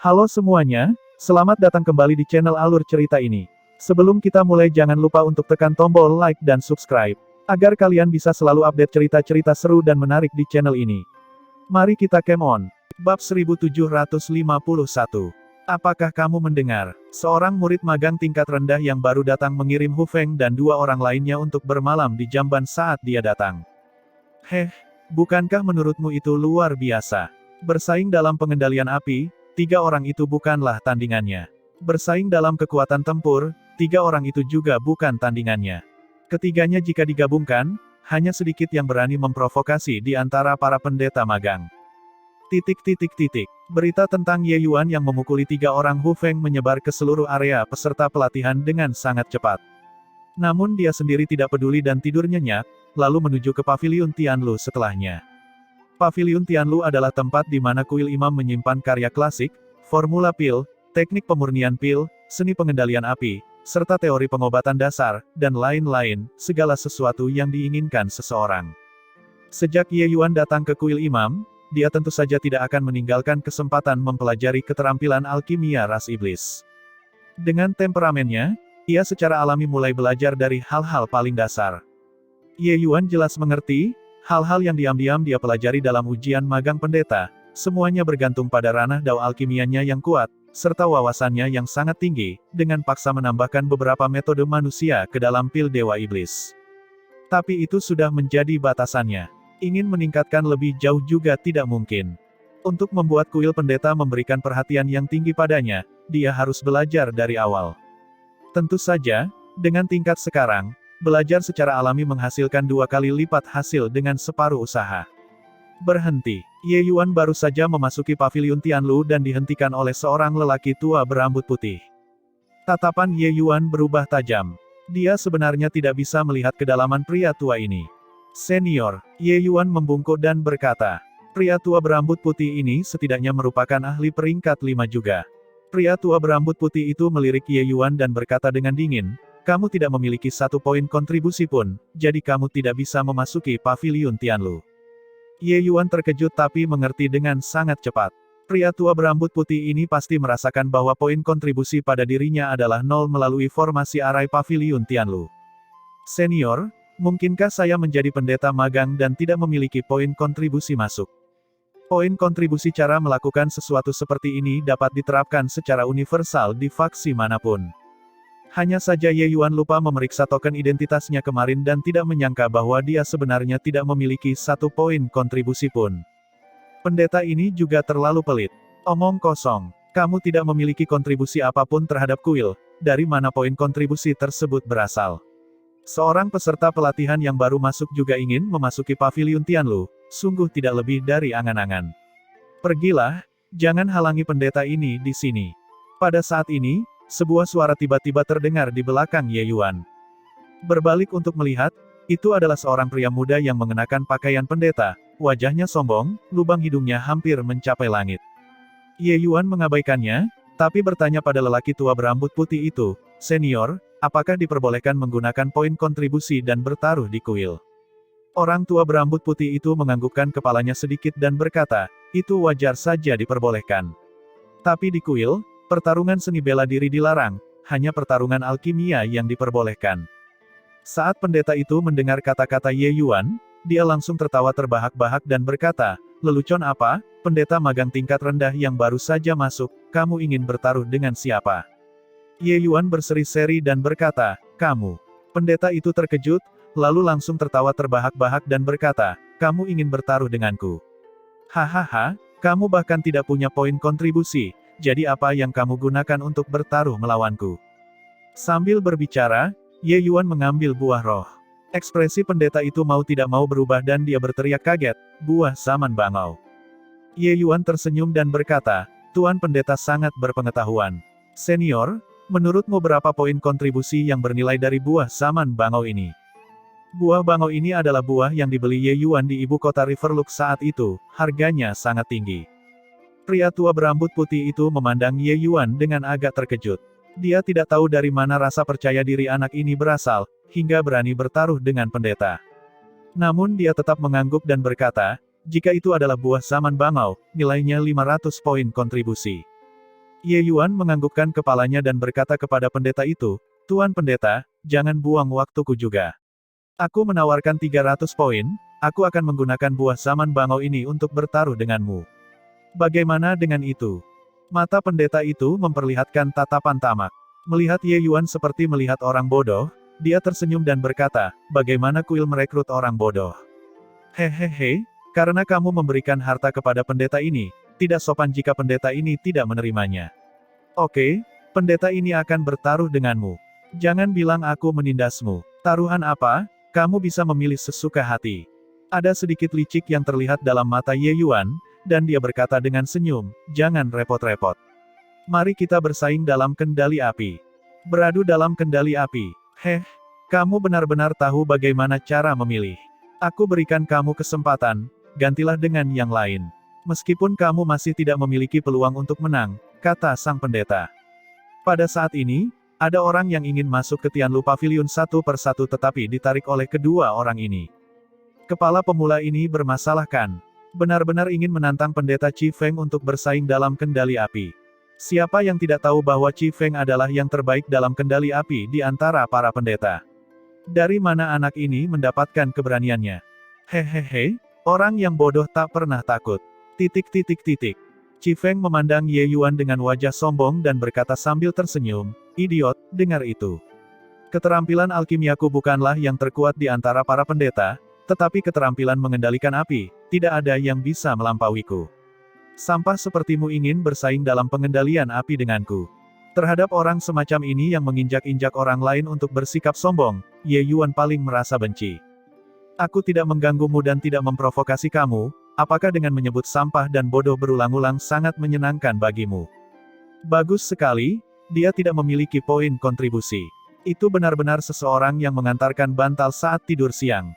Halo semuanya, selamat datang kembali di channel Alur Cerita ini. Sebelum kita mulai jangan lupa untuk tekan tombol like dan subscribe, agar kalian bisa selalu update cerita-cerita seru dan menarik di channel ini. Mari kita game on. Bab 1751. Apakah kamu mendengar? Seorang murid magang tingkat rendah yang baru datang mengirim Hu Feng dan dua orang lainnya untuk bermalam di jamban saat dia datang. Heh, bukankah menurutmu itu luar biasa? Bersaing dalam pengendalian api, tiga orang itu bukanlah tandingannya. Bersaing dalam kekuatan tempur, tiga orang itu juga bukan tandingannya. Ketiganya jika digabungkan, hanya sedikit yang berani memprovokasi di antara para pendeta magang. Berita tentang Ye Yuan yang memukuli tiga orang Hu Feng menyebar ke seluruh area peserta pelatihan dengan sangat cepat. Namun dia sendiri tidak peduli dan tidur nyenyak, lalu menuju ke Paviliun Tianlu setelahnya. Paviliun Tianlu adalah tempat di mana kuil imam menyimpan karya klasik, formula pil, teknik pemurnian pil, seni pengendalian api, serta teori pengobatan dasar, dan lain-lain, segala sesuatu yang diinginkan seseorang. Sejak Ye Yuan datang ke kuil imam, dia tentu saja tidak akan meninggalkan kesempatan mempelajari keterampilan alkimia ras iblis. Dengan temperamennya, ia secara alami mulai belajar dari hal-hal paling dasar. Ye Yuan jelas mengerti, hal-hal yang diam-diam dia pelajari dalam ujian magang pendeta, semuanya bergantung pada ranah dao alkimianya yang kuat, serta wawasannya yang sangat tinggi, dengan paksa menambahkan beberapa metode manusia ke dalam pil dewa iblis. Tapi itu sudah menjadi batasannya. Ingin meningkatkan lebih jauh juga tidak mungkin. Untuk membuat kuil pendeta memberikan perhatian yang tinggi padanya, dia harus belajar dari awal. Tentu saja, dengan tingkat sekarang, belajar secara alami menghasilkan 2 kali lipat hasil dengan separuh usaha. Berhenti. Ye Yuan baru saja memasuki Paviliun Tianlu dan dihentikan oleh seorang lelaki tua berambut putih. Tatapan Ye Yuan berubah tajam. Dia sebenarnya tidak bisa melihat kedalaman pria tua ini. Senior, Ye Yuan membungkuk dan berkata, pria tua berambut putih ini setidaknya merupakan ahli peringkat 5 juga. Pria tua berambut putih itu melirik Ye Yuan dan berkata dengan dingin, kamu tidak memiliki 1 poin kontribusi pun, jadi kamu tidak bisa memasuki Paviliun Tianlu. Ye Yuan terkejut tapi mengerti dengan sangat cepat. Pria tua berambut putih ini pasti merasakan bahwa poin kontribusi pada dirinya adalah 0 melalui formasi arai Paviliun Tianlu. Senior, mungkinkah saya menjadi pendeta magang dan tidak memiliki poin kontribusi masuk? Poin kontribusi cara melakukan sesuatu seperti ini dapat diterapkan secara universal di faksi manapun. Hanya saja Ye Yuan lupa memeriksa token identitasnya kemarin dan tidak menyangka bahwa dia sebenarnya tidak memiliki 1 poin kontribusi pun. Pendeta ini juga terlalu pelit. Omong kosong, kamu tidak memiliki kontribusi apapun terhadap kuil, dari mana poin kontribusi tersebut berasal? Seorang peserta pelatihan yang baru masuk juga ingin memasuki Paviliun Tianlu, sungguh tidak lebih dari angan-angan. Pergilah, jangan halangi pendeta ini di sini. Pada saat ini, sebuah suara tiba-tiba terdengar di belakang Ye Yuan. Berbalik untuk melihat, itu adalah seorang pria muda yang mengenakan pakaian pendeta, wajahnya sombong, lubang hidungnya hampir mencapai langit. Ye Yuan mengabaikannya, tapi bertanya pada lelaki tua berambut putih itu, senior, apakah diperbolehkan menggunakan poin kontribusi dan bertaruh di kuil? Orang tua berambut putih itu menganggukkan kepalanya sedikit dan berkata, itu wajar saja diperbolehkan. Tapi di kuil, pertarungan seni bela diri dilarang, hanya pertarungan alkimia yang diperbolehkan. Saat pendeta itu mendengar kata-kata Ye Yuan, dia langsung tertawa terbahak-bahak dan berkata, lelucon apa, pendeta magang tingkat rendah yang baru saja masuk, kamu ingin bertaruh dengan siapa? Ye Yuan berseri-seri dan berkata, kamu. Pendeta itu terkejut, lalu langsung tertawa terbahak-bahak dan berkata, kamu ingin bertaruh denganku. Hahaha, kamu bahkan tidak punya poin kontribusi. Jadi apa yang kamu gunakan untuk bertaruh melawanku? Sambil berbicara, Ye Yuan mengambil buah roh. Ekspresi pendeta itu mau tidak mau berubah dan dia berteriak kaget, buah zaman bangau. Ye Yuan tersenyum dan berkata, Tuan pendeta sangat berpengetahuan. Senior, menurutmu berapa poin kontribusi yang bernilai dari buah zaman bangau ini? Buah bangau ini adalah buah yang dibeli Ye Yuan di ibu kota Riverlook saat itu, harganya sangat tinggi. Pria tua berambut putih itu memandang Ye Yuan dengan agak terkejut. Dia tidak tahu dari mana rasa percaya diri anak ini berasal, hingga berani bertaruh dengan pendeta. Namun dia tetap mengangguk dan berkata, jika itu adalah buah zaman bangau, nilainya 500 poin kontribusi. Ye Yuan menganggukkan kepalanya dan berkata kepada pendeta itu, Tuan Pendeta, jangan buang waktuku juga. Aku menawarkan 300 poin, aku akan menggunakan buah zaman bangau ini untuk bertaruh denganmu. Bagaimana dengan itu? Mata pendeta itu memperlihatkan tatapan tamak. Melihat Ye Yuan seperti melihat orang bodoh, dia tersenyum dan berkata, bagaimana kuil merekrut orang bodoh? Hehehe, karena kamu memberikan harta kepada pendeta ini, tidak sopan jika pendeta ini tidak menerimanya. Oke, pendeta ini akan bertaruh denganmu. Jangan bilang aku menindasmu. Taruhan apa? Kamu bisa memilih sesuka hati. Ada sedikit licik yang terlihat dalam mata Ye Yuan, dan dia berkata dengan senyum, jangan repot-repot. Mari kita bersaing dalam kendali api. Beradu dalam kendali api. Kamu benar-benar tahu bagaimana cara memilih. Aku berikan kamu kesempatan, gantilah dengan yang lain. Meskipun kamu masih tidak memiliki peluang untuk menang, kata sang pendeta. Pada saat ini, ada orang yang ingin masuk ke Tianlu Pavilion satu persatu tetapi ditarik oleh kedua orang ini. Kepala pemula ini bermasalah kan? Benar-benar ingin menantang pendeta Qi Feng untuk bersaing dalam kendali api. Siapa yang tidak tahu bahwa Qi Feng adalah yang terbaik dalam kendali api di antara para pendeta? Dari mana anak ini mendapatkan keberaniannya? Hehehe, orang yang bodoh tak pernah takut. Qi Feng memandang Ye Yuan dengan wajah sombong dan berkata sambil tersenyum, idiot, dengar itu. Keterampilan alkimiaku bukanlah yang terkuat di antara para pendeta, tetapi keterampilan mengendalikan api, tidak ada yang bisa melampauiku. Sampah sepertimu ingin bersaing dalam pengendalian api denganku. Terhadap orang semacam ini yang menginjak-injak orang lain untuk bersikap sombong, Ye Yuan paling merasa benci. Aku tidak mengganggumu dan tidak memprovokasi kamu, apakah dengan menyebut sampah dan bodoh berulang-ulang sangat menyenangkan bagimu? Bagus sekali, dia tidak memiliki poin kontribusi. Itu benar-benar seseorang yang mengantarkan bantal saat tidur siang.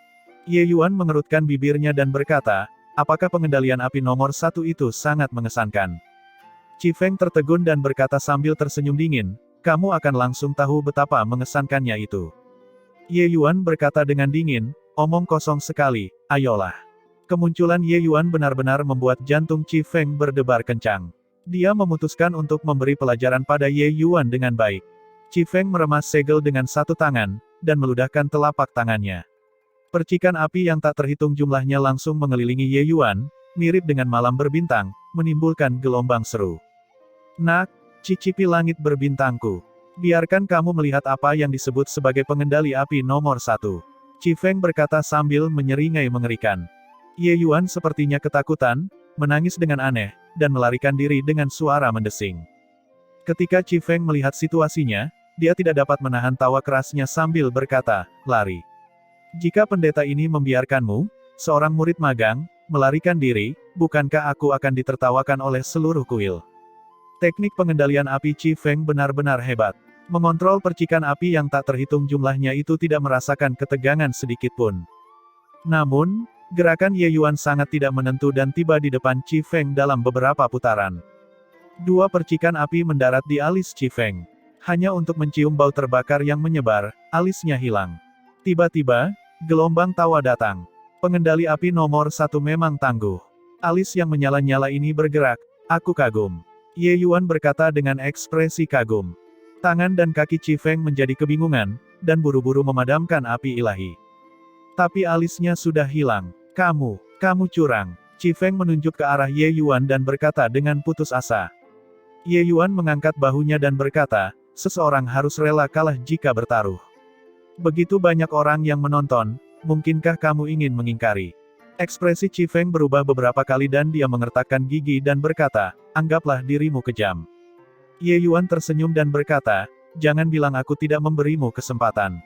Ye Yuan mengerutkan bibirnya dan berkata, apakah pengendalian api nomor 1 itu sangat mengesankan? Qi Feng tertegun dan berkata sambil tersenyum dingin, kamu akan langsung tahu betapa mengesankannya itu. Ye Yuan berkata dengan dingin, omong kosong sekali, ayolah. Kemunculan Ye Yuan benar-benar membuat jantung Qi Feng berdebar kencang. Dia memutuskan untuk memberi pelajaran pada Ye Yuan dengan baik. Qi Feng meremas segel dengan satu tangan, dan meludahkan telapak tangannya. Percikan api yang tak terhitung jumlahnya langsung mengelilingi Ye Yuan, mirip dengan malam berbintang, menimbulkan gelombang seru. Nak, cicipi langit berbintangku. Biarkan kamu melihat apa yang disebut sebagai pengendali api nomor 1. Qi Feng berkata sambil menyeringai mengerikan. Ye Yuan sepertinya ketakutan, menangis dengan aneh, dan melarikan diri dengan suara mendesing. Ketika Qi Feng melihat situasinya, dia tidak dapat menahan tawa kerasnya sambil berkata, lari. Jika pendeta ini membiarkanmu, seorang murid magang, melarikan diri, bukankah aku akan ditertawakan oleh seluruh kuil? Teknik pengendalian api Qi Feng benar-benar hebat. Mengontrol percikan api yang tak terhitung jumlahnya itu tidak merasakan ketegangan sedikit pun. Namun, gerakan Ye Yuan sangat tidak menentu dan tiba di depan Qi Feng dalam beberapa putaran. Dua percikan api mendarat di alis Qi Feng. Hanya untuk mencium bau terbakar yang menyebar, alisnya hilang. Tiba-tiba, gelombang tawa datang. Pengendali api nomor 1 memang tangguh. Alis yang menyala-nyala ini bergerak, aku kagum. Ye Yuan berkata dengan ekspresi kagum. Tangan dan kaki Qi Feng menjadi kebingungan, dan buru-buru memadamkan api ilahi. Tapi alisnya sudah hilang. Kamu curang. Qi Feng menunjuk ke arah Ye Yuan dan berkata dengan putus asa. Ye Yuan mengangkat bahunya dan berkata, seseorang harus rela kalah jika bertaruh. Begitu banyak orang yang menonton, mungkinkah kamu ingin mengingkari? Ekspresi Qi Feng berubah beberapa kali dan dia mengertakkan gigi dan berkata, anggaplah dirimu kejam. Ye Yuan tersenyum dan berkata, jangan bilang aku tidak memberimu kesempatan.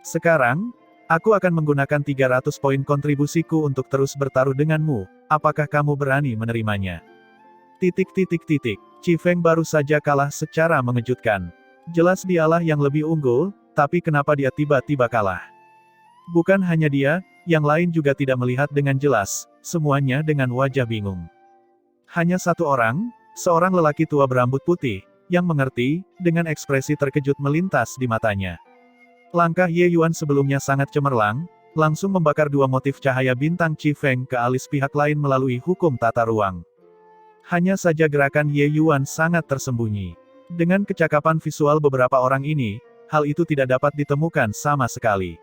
Sekarang, aku akan menggunakan 300 poin kontribusiku untuk terus bertaruh denganmu, apakah kamu berani menerimanya? Qi Feng baru saja kalah secara mengejutkan. Jelas dialah yang lebih unggul, tapi kenapa dia tiba-tiba kalah? Bukan hanya dia, yang lain juga tidak melihat dengan jelas, semuanya dengan wajah bingung. Hanya satu orang, seorang lelaki tua berambut putih, yang mengerti, dengan ekspresi terkejut melintas di matanya. Langkah Ye Yuan sebelumnya sangat cemerlang, langsung membakar dua motif cahaya bintang Qi Feng ke alis pihak lain melalui hukum tata ruang. Hanya saja gerakan Ye Yuan sangat tersembunyi. Dengan kecakapan visual beberapa orang ini, hal itu tidak dapat ditemukan sama sekali.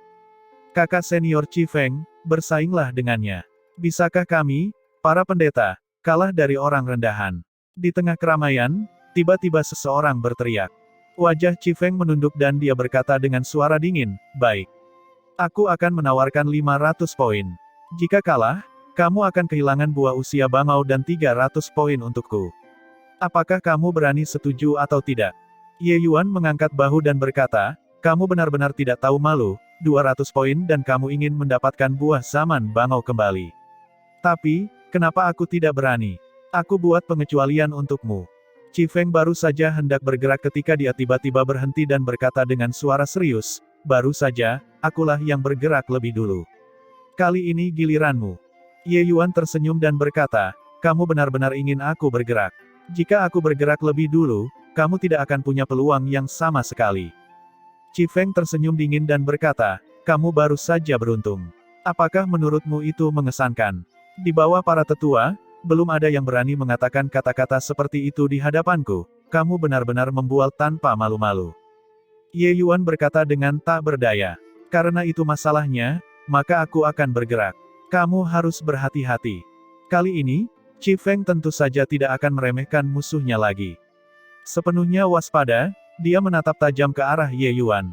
Kakak senior Qi Feng, bersainglah dengannya. Bisakah kami, para pendeta, kalah dari orang rendahan? Di tengah keramaian, tiba-tiba seseorang berteriak. Wajah Qi Feng menunduk dan dia berkata dengan suara dingin, "Baik. Aku akan menawarkan 500 poin. Jika kalah, kamu akan kehilangan buah usia bangau dan 300 poin untukku. Apakah kamu berani setuju atau tidak?" Ye Yuan mengangkat bahu dan berkata, "Kamu benar-benar tidak tahu malu, 200 poin dan kamu ingin mendapatkan buah zaman bangau kembali. Tapi, kenapa aku tidak berani? Aku buat pengecualian untukmu." Qi Feng baru saja hendak bergerak ketika dia tiba-tiba berhenti dan berkata dengan suara serius, "Baru saja, akulah yang bergerak lebih dulu. Kali ini giliranmu." Ye Yuan tersenyum dan berkata, "Kamu benar-benar ingin aku bergerak? Jika aku bergerak lebih dulu, kamu tidak akan punya peluang yang sama sekali." Qi Feng tersenyum dingin dan berkata, "Kamu baru saja beruntung. Apakah menurutmu itu mengesankan? Di bawah para tetua, belum ada yang berani mengatakan kata-kata seperti itu di hadapanku. Kamu benar-benar membual tanpa malu-malu." Ye Yuan berkata dengan tak berdaya. "Karena itu masalahnya, maka aku akan bergerak. Kamu harus berhati-hati." Kali ini, Qi Feng tentu saja tidak akan meremehkan musuhnya lagi. Sepenuhnya waspada, dia menatap tajam ke arah Ye Yuan.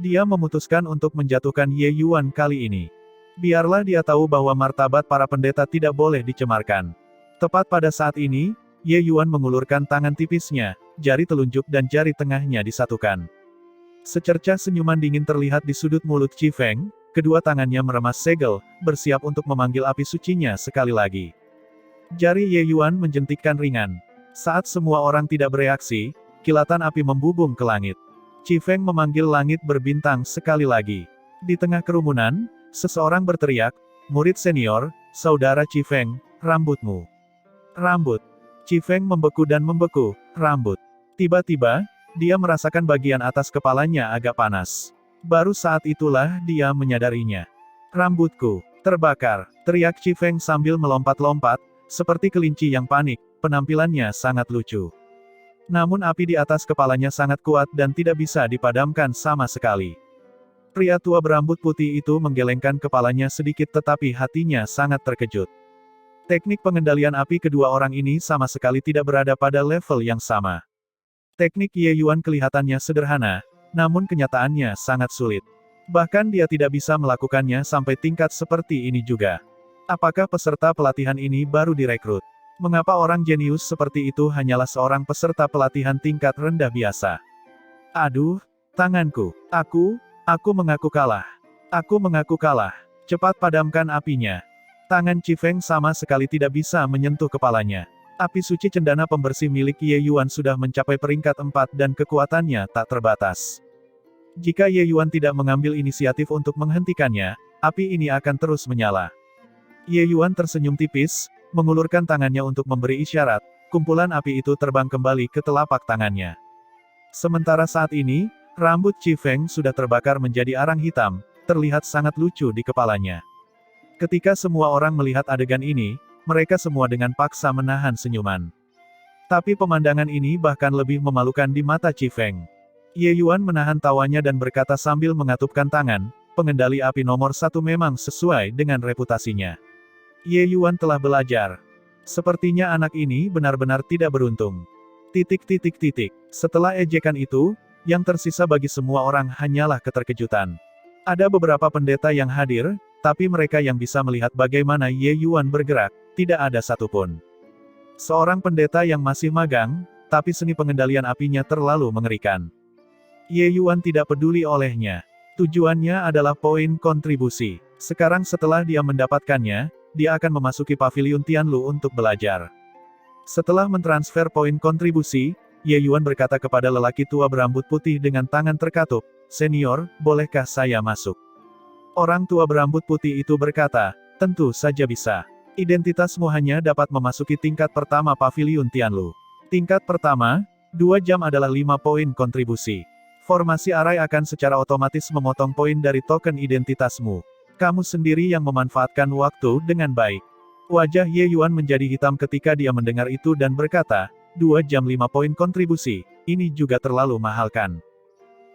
Dia memutuskan untuk menjatuhkan Ye Yuan kali ini. Biarlah dia tahu bahwa martabat para pendeta tidak boleh dicemarkan. Tepat pada saat ini, Ye Yuan mengulurkan tangan tipisnya, jari telunjuk dan jari tengahnya disatukan. Secercah senyuman dingin terlihat di sudut mulut Qi Feng, kedua tangannya meremas segel, bersiap untuk memanggil api sucinya sekali lagi. Jari Ye Yuan menjentikkan ringan. Saat semua orang tidak bereaksi, kilatan api membubung ke langit. Qi Feng memanggil langit berbintang sekali lagi. Di tengah kerumunan, seseorang berteriak, "Murid senior, saudara Qi Feng, rambutmu." Rambut. Qi Feng membeku dan membeku, rambut. Tiba-tiba, dia merasakan bagian atas kepalanya agak panas. Baru saat itulah dia menyadarinya. "Rambutku terbakar," teriak Qi Feng sambil melompat-lompat, seperti kelinci yang panik, penampilannya sangat lucu. Namun api di atas kepalanya sangat kuat dan tidak bisa dipadamkan sama sekali. Pria tua berambut putih itu menggelengkan kepalanya sedikit tetapi hatinya sangat terkejut. Teknik pengendalian api kedua orang ini sama sekali tidak berada pada level yang sama. Teknik Ye Yuan kelihatannya sederhana, namun kenyataannya sangat sulit. Bahkan dia tidak bisa melakukannya sampai tingkat seperti ini juga. Apakah peserta pelatihan ini baru direkrut? Mengapa orang jenius seperti itu hanyalah seorang peserta pelatihan tingkat rendah biasa? Aduh, tanganku. Aku mengaku kalah. Aku mengaku kalah. Cepat padamkan apinya. Tangan Qi Feng sama sekali tidak bisa menyentuh kepalanya. Api suci cendana pembersih milik Ye Yuan sudah mencapai peringkat 4 dan kekuatannya tak terbatas. Jika Ye Yuan tidak mengambil inisiatif untuk menghentikannya, api ini akan terus menyala. Ye Yuan tersenyum tipis, mengulurkan tangannya untuk memberi isyarat, kumpulan api itu terbang kembali ke telapak tangannya. Sementara saat ini, rambut Qi Feng sudah terbakar menjadi arang hitam, terlihat sangat lucu di kepalanya. Ketika semua orang melihat adegan ini, mereka semua dengan paksa menahan senyuman. Tapi pemandangan ini bahkan lebih memalukan di mata Qi Feng. Ye Yuan menahan tawanya dan berkata sambil mengatupkan tangan, pengendali api nomor 1 memang sesuai dengan reputasinya. Ye Yuan telah belajar. Sepertinya anak ini benar-benar tidak beruntung. Setelah ejekan itu, yang tersisa bagi semua orang hanyalah keterkejutan. Ada beberapa pendeta yang hadir, tapi mereka yang bisa melihat bagaimana Ye Yuan bergerak, tidak ada satupun. Seorang pendeta yang masih magang, tapi seni pengendalian apinya terlalu mengerikan. Ye Yuan tidak peduli olehnya. Tujuannya adalah poin kontribusi. Sekarang setelah dia mendapatkannya, dia akan memasuki paviliun Tianlu untuk belajar. Setelah mentransfer poin kontribusi, Ye Yuan berkata kepada lelaki tua berambut putih dengan tangan terkatup, "Senior, bolehkah saya masuk?" Orang tua berambut putih itu berkata, "Tentu saja bisa. Identitasmu hanya dapat memasuki tingkat pertama paviliun Tianlu. Tingkat pertama, 2 jam adalah 5 poin kontribusi. Formasi arai akan secara otomatis memotong poin dari token identitasmu. Kamu sendiri yang memanfaatkan waktu dengan baik." Wajah Ye Yuan menjadi hitam ketika dia mendengar itu dan berkata, 2 jam 5 poin kontribusi, ini juga terlalu mahal kan?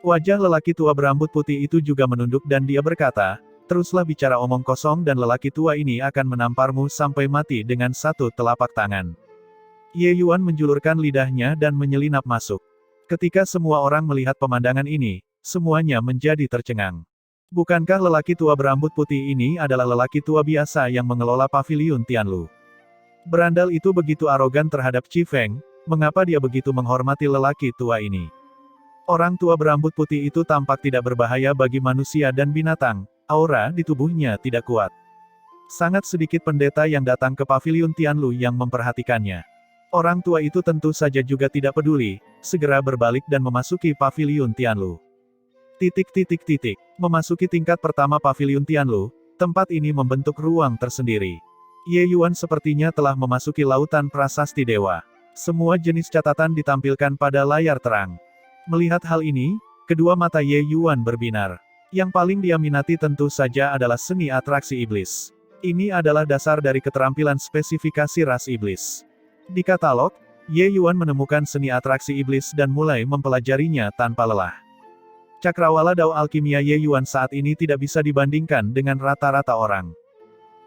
Wajah lelaki tua berambut putih itu juga menunduk dan dia berkata, teruslah bicara omong kosong dan lelaki tua ini akan menamparmu sampai mati dengan satu telapak tangan. Ye Yuan menjulurkan lidahnya dan menyelinap masuk. Ketika semua orang melihat pemandangan ini, semuanya menjadi tercengang. Bukankah lelaki tua berambut putih ini adalah lelaki tua biasa yang mengelola paviliun Tianlu? Berandal itu begitu arogan terhadap Qi Feng, mengapa dia begitu menghormati lelaki tua ini? Orang tua berambut putih itu tampak tidak berbahaya bagi manusia dan binatang, aura di tubuhnya tidak kuat. Sangat sedikit pendeta yang datang ke paviliun Tianlu yang memperhatikannya. Orang tua itu tentu saja juga tidak peduli, segera berbalik dan memasuki paviliun Tianlu. Memasuki tingkat pertama paviliun Tianlu, tempat ini membentuk ruang tersendiri. Ye Yuan sepertinya telah memasuki lautan prasasti dewa. Semua jenis catatan ditampilkan pada layar terang. Melihat hal ini, kedua mata Ye Yuan berbinar. Yang paling dia minati tentu saja adalah seni atraksi iblis. Ini adalah dasar dari keterampilan spesifikasi ras iblis. Di katalog, Ye Yuan menemukan seni atraksi iblis dan mulai mempelajarinya tanpa lelah. Cakrawala Dao Alkimia Ye Yuan saat ini tidak bisa dibandingkan dengan rata-rata orang.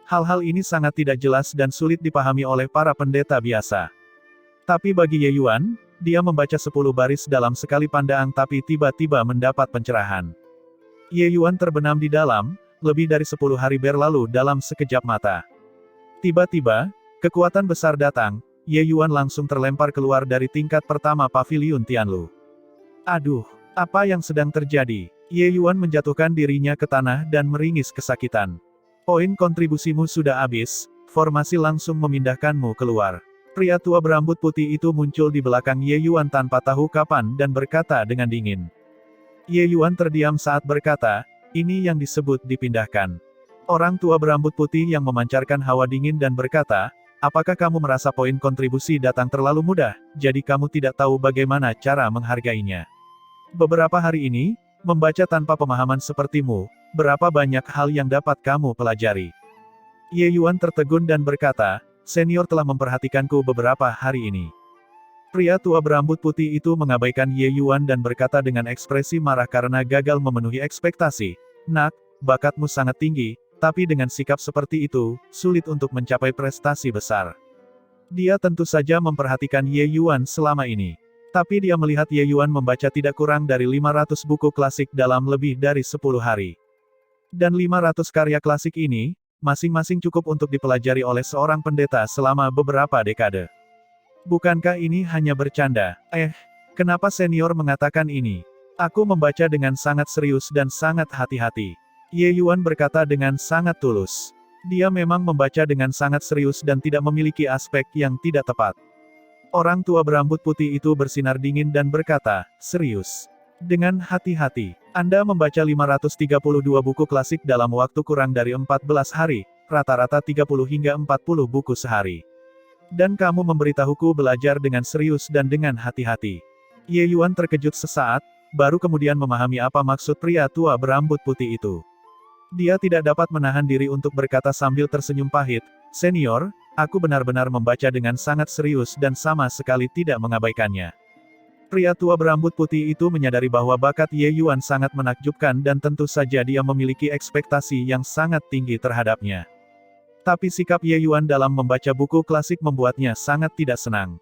Hal-hal ini sangat tidak jelas dan sulit dipahami oleh para pendeta biasa. Tapi bagi Ye Yuan, dia membaca 10 baris dalam sekali pandang tapi tiba-tiba mendapat pencerahan. Ye Yuan terbenam di dalam, lebih dari 10 hari berlalu dalam sekejap mata. Tiba-tiba, kekuatan besar datang, Ye Yuan langsung terlempar keluar dari tingkat pertama paviliun Tianlu. Aduh! Apa yang sedang terjadi? Ye Yuan menjatuhkan dirinya ke tanah dan meringis kesakitan. Poin kontribusimu sudah habis, formasi langsung memindahkanmu keluar. Pria tua berambut putih itu muncul di belakang Ye Yuan tanpa tahu kapan dan berkata dengan dingin. Ye Yuan terdiam saat berkata, ini yang disebut dipindahkan. Orang tua berambut putih yang memancarkan hawa dingin dan berkata, apakah kamu merasa poin kontribusi datang terlalu mudah, jadi kamu tidak tahu bagaimana cara menghargainya? Beberapa hari ini, membaca tanpa pemahaman sepertimu, berapa banyak hal yang dapat kamu pelajari. Ye Yuan tertegun dan berkata, senior telah memperhatikanku beberapa hari ini. Pria tua berambut putih itu mengabaikan Ye Yuan dan berkata dengan ekspresi marah karena gagal memenuhi ekspektasi. Nak, bakatmu sangat tinggi, tapi dengan sikap seperti itu, sulit untuk mencapai prestasi besar. Dia tentu saja memperhatikan Ye Yuan selama ini. Tapi dia melihat Ye Yuan membaca tidak kurang dari 500 buku klasik dalam lebih dari 10 hari. Dan 500 karya klasik ini, masing-masing cukup untuk dipelajari oleh seorang pendeta selama beberapa dekade. Bukankah ini hanya bercanda? Kenapa senior mengatakan ini? Aku membaca dengan sangat serius dan sangat hati-hati. Ye Yuan berkata dengan sangat tulus. Dia memang membaca dengan sangat serius dan tidak memiliki aspek yang tidak tepat. Orang tua berambut putih itu bersinar dingin dan berkata, serius. Dengan hati-hati, Anda membaca 532 buku klasik dalam waktu kurang dari 14 hari, rata-rata 30 hingga 40 buku sehari. Dan kamu memberitahuku belajar dengan serius dan dengan hati-hati. Ye Yuan terkejut sesaat, baru kemudian memahami apa maksud pria tua berambut putih itu. Dia tidak dapat menahan diri untuk berkata sambil tersenyum pahit, senior, aku benar-benar membaca dengan sangat serius dan sama sekali tidak mengabaikannya. Pria tua berambut putih itu menyadari bahwa bakat Ye Yuan sangat menakjubkan dan tentu saja dia memiliki ekspektasi yang sangat tinggi terhadapnya. Tapi sikap Ye Yuan dalam membaca buku klasik membuatnya sangat tidak senang.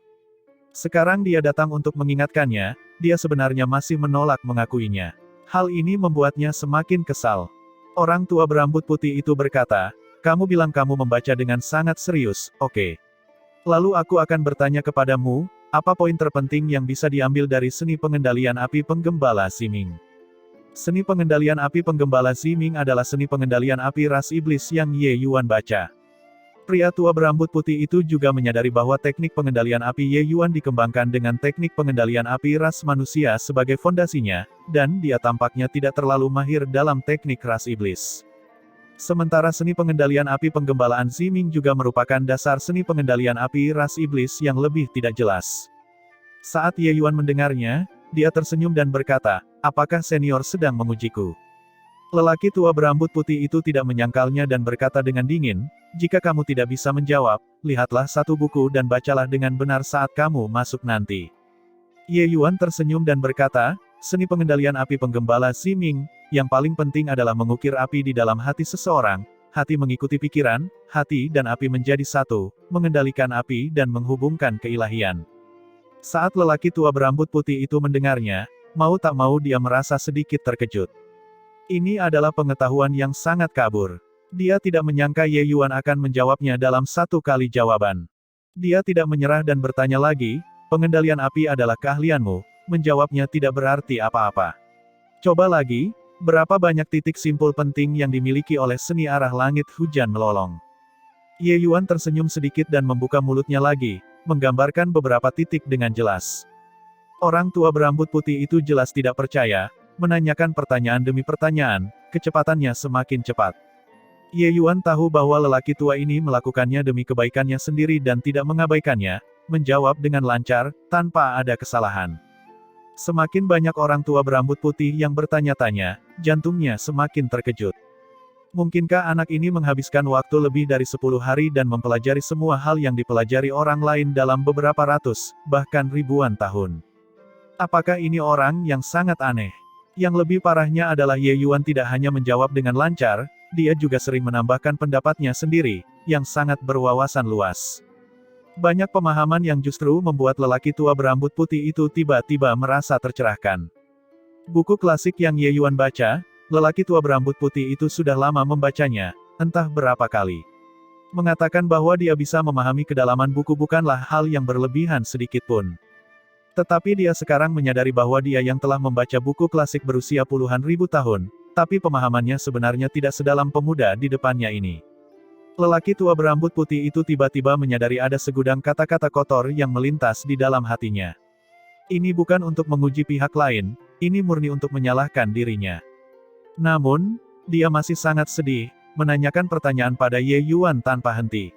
Sekarang dia datang untuk mengingatkannya, dia sebenarnya masih menolak mengakuinya. Hal ini membuatnya semakin kesal. Orang tua berambut putih itu berkata, kamu bilang kamu membaca dengan sangat serius, oke. Lalu aku akan bertanya kepadamu, apa poin terpenting yang bisa diambil dari seni pengendalian api penggembala Ziming? Seni pengendalian api penggembala Ziming adalah seni pengendalian api ras iblis yang Ye Yuan baca. Pria tua berambut putih itu juga menyadari bahwa teknik pengendalian api Ye Yuan dikembangkan dengan teknik pengendalian api ras manusia sebagai fondasinya, dan dia tampaknya tidak terlalu mahir dalam teknik ras iblis. Sementara seni pengendalian api penggembalaan Ziming juga merupakan dasar seni pengendalian api ras iblis yang lebih tidak jelas. Saat Ye Yuan mendengarnya, dia tersenyum dan berkata, apakah senior sedang mengujiku? Lelaki tua berambut putih itu tidak menyangkalnya dan berkata dengan dingin, jika kamu tidak bisa menjawab, lihatlah satu buku dan bacalah dengan benar saat kamu masuk nanti. Ye Yuan tersenyum dan berkata, seni pengendalian api penggembala Ximing, yang paling penting adalah mengukir api di dalam hati seseorang, hati mengikuti pikiran, hati dan api menjadi satu, mengendalikan api dan menghubungkan keilahian. Saat lelaki tua berambut putih itu mendengarnya, mau tak mau dia merasa sedikit terkejut. Ini adalah pengetahuan yang sangat kabur. Dia tidak menyangka Ye Yuan akan menjawabnya dalam satu kali jawaban. Dia tidak menyerah dan bertanya lagi, pengendalian api adalah keahlianmu, menjawabnya tidak berarti apa-apa. Coba lagi, berapa banyak titik simpul penting yang dimiliki oleh seni arah langit hujan melolong. Ye Yuan tersenyum sedikit dan membuka mulutnya lagi, menggambarkan beberapa titik dengan jelas. Orang tua berambut putih itu jelas tidak percaya, menanyakan pertanyaan demi pertanyaan, kecepatannya semakin cepat. Ye Yuan tahu bahwa lelaki tua ini melakukannya demi kebaikannya sendiri dan tidak mengabaikannya, menjawab dengan lancar, tanpa ada kesalahan. Semakin banyak orang tua berambut putih yang bertanya-tanya, jantungnya semakin terkejut. Mungkinkah anak ini menghabiskan waktu lebih dari 10 hari dan mempelajari semua hal yang dipelajari orang lain dalam beberapa ratus, bahkan ribuan tahun? Apakah ini orang yang sangat aneh? Yang lebih parahnya adalah Ye Yuan tidak hanya menjawab dengan lancar, dia juga sering menambahkan pendapatnya sendiri, yang sangat berwawasan luas. Banyak pemahaman yang justru membuat lelaki tua berambut putih itu tiba-tiba merasa tercerahkan. Buku klasik yang Ye Yuan baca, lelaki tua berambut putih itu sudah lama membacanya, entah berapa kali. Mengatakan bahwa dia bisa memahami kedalaman buku bukanlah hal yang berlebihan sedikitpun. Tetapi dia sekarang menyadari bahwa dia yang telah membaca buku klasik berusia puluhan ribu tahun, tapi pemahamannya sebenarnya tidak sedalam pemuda di depannya ini. Lelaki tua berambut putih itu tiba-tiba menyadari ada segudang kata-kata kotor yang melintas di dalam hatinya. Ini bukan untuk menguji pihak lain, ini murni untuk menyalahkan dirinya. Namun, dia masih sangat sedih, menanyakan pertanyaan pada Ye Yuan tanpa henti.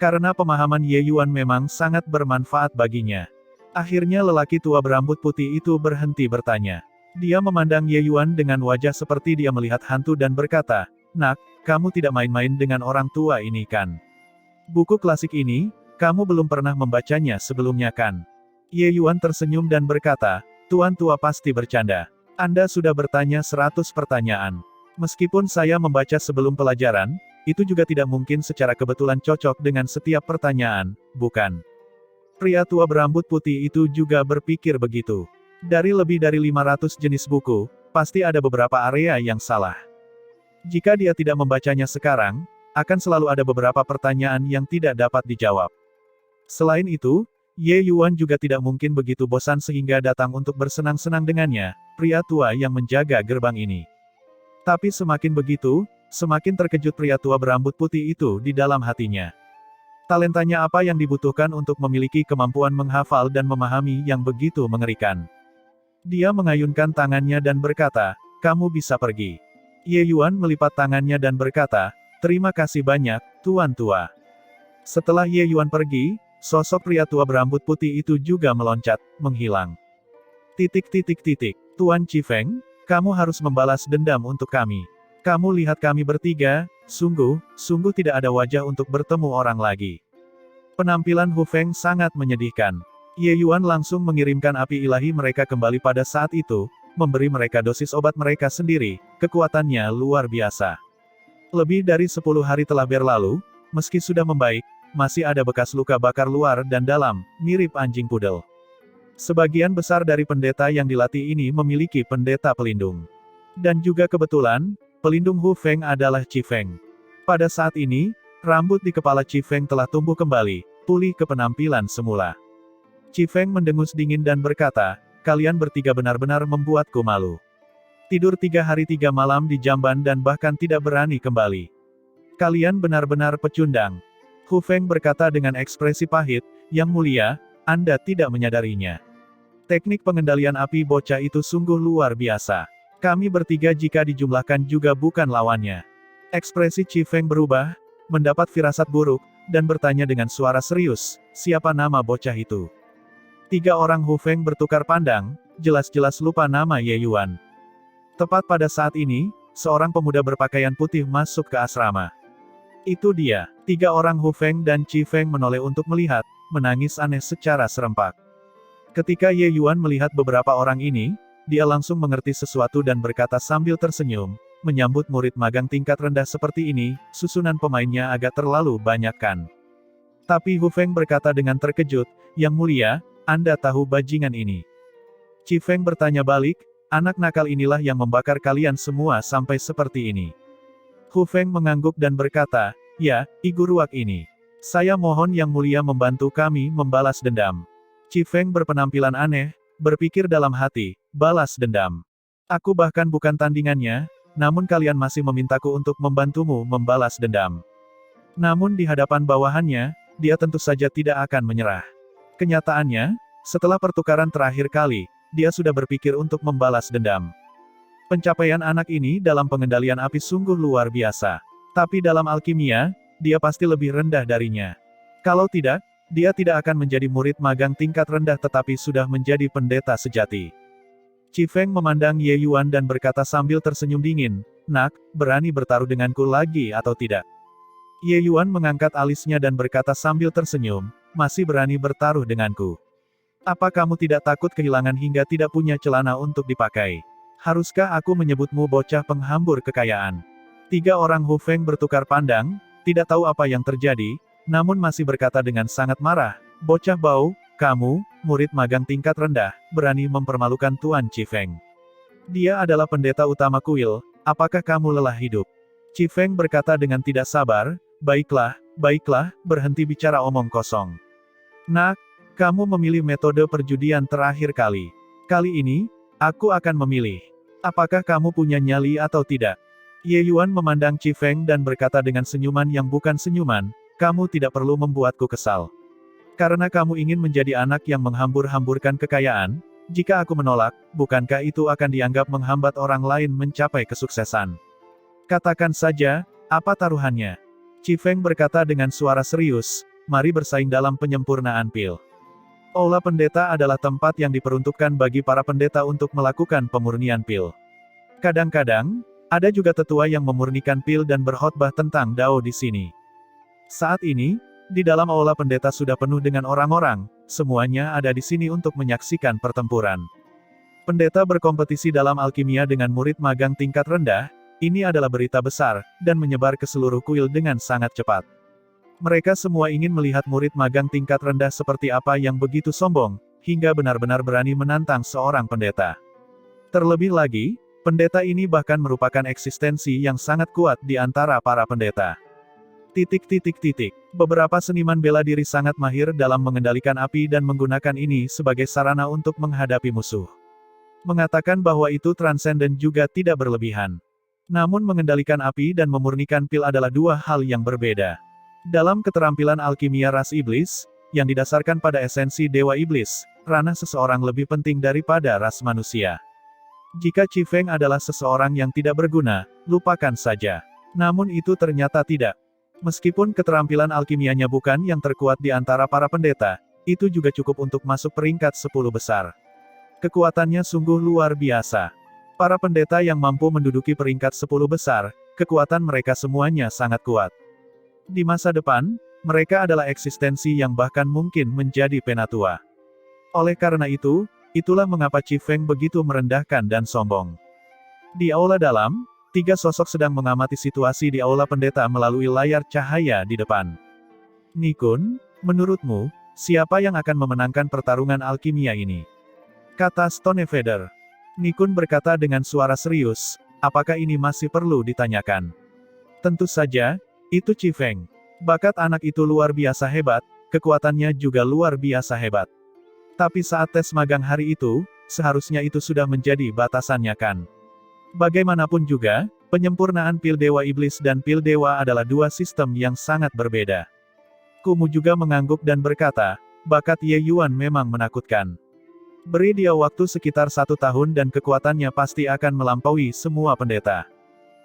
Karena pemahaman Ye Yuan memang sangat bermanfaat baginya. Akhirnya lelaki tua berambut putih itu berhenti bertanya. Dia memandang Ye Yuan dengan wajah seperti dia melihat hantu dan berkata, "Nak, kamu tidak main-main dengan orang tua ini kan? Buku klasik ini, kamu belum pernah membacanya sebelumnya kan?" Ye Yuan tersenyum dan berkata, "Tuan tua pasti bercanda. Anda sudah bertanya 100 pertanyaan. Meskipun saya membaca sebelum pelajaran, itu juga tidak mungkin secara kebetulan cocok dengan setiap pertanyaan, bukan?" Pria tua berambut putih itu juga berpikir begitu. Dari lebih dari 500 jenis buku, pasti ada beberapa area yang salah. Jika dia tidak membacanya sekarang, akan selalu ada beberapa pertanyaan yang tidak dapat dijawab. Selain itu, Ye Yuan juga tidak mungkin begitu bosan sehingga datang untuk bersenang-senang dengannya, pria tua yang menjaga gerbang ini. Tapi semakin begitu, semakin terkejut pria tua berambut putih itu di dalam hatinya. Talentanya apa yang dibutuhkan untuk memiliki kemampuan menghafal dan memahami yang begitu mengerikan? Dia mengayunkan tangannya dan berkata, "Kamu bisa pergi." Ye Yuan melipat tangannya dan berkata, "Terima kasih banyak, Tuan tua." Setelah Ye Yuan pergi, sosok pria tua berambut putih itu juga meloncat, menghilang. Tuan Chifeng, kamu harus membalas dendam untuk kami. Kamu lihat kami bertiga, sungguh tidak ada wajah untuk bertemu orang lagi. Penampilan Hu Feng sangat menyedihkan. Ye Yuan langsung mengirimkan api ilahi mereka kembali pada saat itu, memberi mereka dosis obat mereka sendiri, kekuatannya luar biasa. Lebih dari 10 hari telah berlalu, meski sudah membaik, masih ada bekas luka bakar luar dan dalam, mirip anjing pudel. Sebagian besar dari pendeta yang dilatih ini memiliki pendeta pelindung. Dan juga kebetulan, pelindung Hu Feng adalah Chifeng. Pada saat ini, rambut di kepala Chifeng telah tumbuh kembali, pulih ke penampilan semula. Chifeng mendengus dingin dan berkata, "Kalian bertiga benar-benar membuatku malu. Tidur 3 hari 3 malam di jamban dan bahkan tidak berani kembali. Kalian benar-benar pecundang." Hu Feng berkata dengan ekspresi pahit, "Yang mulia, Anda tidak menyadarinya. Teknik pengendalian api bocah itu sungguh luar biasa. Kami bertiga jika dijumlahkan juga bukan lawannya." Ekspresi Chifeng berubah, mendapat firasat buruk, dan bertanya dengan suara serius, "Siapa nama bocah itu?" 3 orang Hu Feng bertukar pandang, jelas-jelas lupa nama Ye Yuan. Tepat pada saat ini, seorang pemuda berpakaian putih masuk ke asrama. Itu dia. 3 orang Hu Feng dan Qi Feng menoleh untuk melihat, menangis aneh secara serempak. Ketika Ye Yuan melihat beberapa orang ini, dia langsung mengerti sesuatu dan berkata sambil tersenyum, menyambut murid magang tingkat rendah seperti ini, susunan pemainnya agak terlalu banyak kan. Tapi Hu Feng berkata dengan terkejut, Yang Mulia, Anda tahu bajingan ini. Qi Feng bertanya balik, anak nakal inilah yang membakar kalian semua sampai seperti ini. Hu Feng mengangguk dan berkata, ya, Igu Ruak ini. Saya mohon Yang Mulia membantu kami membalas dendam. Qi Feng berpenampilan aneh, berpikir dalam hati, balas dendam. Aku bahkan bukan tandingannya, namun kalian masih memintaku untuk membantumu membalas dendam. Namun di hadapan bawahannya, dia tentu saja tidak akan menyerah. Kenyataannya, setelah pertukaran terakhir kali, dia sudah berpikir untuk membalas dendam. Pencapaian anak ini dalam pengendalian api sungguh luar biasa. Tapi dalam alkimia, dia pasti lebih rendah darinya. Kalau tidak, dia tidak akan menjadi murid magang tingkat rendah tetapi sudah menjadi pendeta sejati. Qi Feng memandang Ye Yuan dan berkata sambil tersenyum dingin, Nak, berani bertaruh denganku lagi atau tidak? Ye Yuan mengangkat alisnya dan berkata sambil tersenyum, masih berani bertaruh denganku. Apa kamu tidak takut kehilangan hingga tidak punya celana untuk dipakai? Haruskah aku menyebutmu bocah penghambur kekayaan? 3 orang Hu Feng bertukar pandang, tidak tahu apa yang terjadi, namun masih berkata dengan sangat marah, bocah bau, kamu, murid magang tingkat rendah, berani mempermalukan Tuan Qi Feng. Dia adalah pendeta utama kuil, apakah kamu lelah hidup? Qi Feng berkata dengan tidak sabar, baiklah, berhenti bicara omong kosong. Nak, kamu memilih metode perjudian terakhir kali. Kali ini, aku akan memilih. Apakah kamu punya nyali atau tidak? Ye Yuan memandang Qi Feng dan berkata dengan senyuman yang bukan senyuman, kamu tidak perlu membuatku kesal. Karena kamu ingin menjadi anak yang menghambur-hamburkan kekayaan, jika aku menolak, bukankah itu akan dianggap menghambat orang lain mencapai kesuksesan? Katakan saja, apa taruhannya? Qi Feng berkata dengan suara serius, mari bersaing dalam penyempurnaan pil. Aula pendeta adalah tempat yang diperuntukkan bagi para pendeta untuk melakukan pemurnian pil. Kadang-kadang, ada juga tetua yang memurnikan pil dan berkhotbah tentang Dao di sini. Saat ini, di dalam aula pendeta sudah penuh dengan orang-orang, semuanya ada di sini untuk menyaksikan pertempuran. Pendeta berkompetisi dalam alkimia dengan murid magang tingkat rendah, ini adalah berita besar, dan menyebar ke seluruh kuil dengan sangat cepat. Mereka semua ingin melihat murid magang tingkat rendah seperti apa yang begitu sombong, hingga benar-benar berani menantang seorang pendeta. Terlebih lagi, pendeta ini bahkan merupakan eksistensi yang sangat kuat di antara para pendeta. Beberapa seniman bela diri sangat mahir dalam mengendalikan api dan menggunakan ini sebagai sarana untuk menghadapi musuh. Mengatakan bahwa itu transenden juga tidak berlebihan. Namun mengendalikan api dan memurnikan pil adalah 2 hal yang berbeda. Dalam keterampilan alkimia ras iblis, yang didasarkan pada esensi dewa iblis, ranah seseorang lebih penting daripada ras manusia. Jika Qi Feng adalah seseorang yang tidak berguna, lupakan saja. Namun itu ternyata tidak. Meskipun keterampilan alkimianya bukan yang terkuat di antara para pendeta, itu juga cukup untuk masuk peringkat 10 besar. Kekuatannya sungguh luar biasa. Para pendeta yang mampu menduduki peringkat 10 besar, kekuatan mereka semuanya sangat kuat. Di masa depan, mereka adalah eksistensi yang bahkan mungkin menjadi penatua. Oleh karena itu, itulah mengapa Qi Feng begitu merendahkan dan sombong. Di aula dalam, 3 sosok sedang mengamati situasi di aula pendeta melalui layar cahaya di depan. Nikun, menurutmu, siapa yang akan memenangkan pertarungan alkimia ini? Kata Stonefeather. Nikun berkata dengan suara serius, apakah ini masih perlu ditanyakan? Tentu saja, itu Qi Feng. Bakat anak itu luar biasa hebat, kekuatannya juga luar biasa hebat. Tapi saat tes magang hari itu, seharusnya itu sudah menjadi batasannya kan? Bagaimanapun juga, penyempurnaan pil dewa iblis dan pil dewa adalah 2 sistem yang sangat berbeda. Kumu juga mengangguk dan berkata, bakat Ye Yuan memang menakutkan. Beri dia waktu sekitar 1 tahun dan kekuatannya pasti akan melampaui semua pendeta.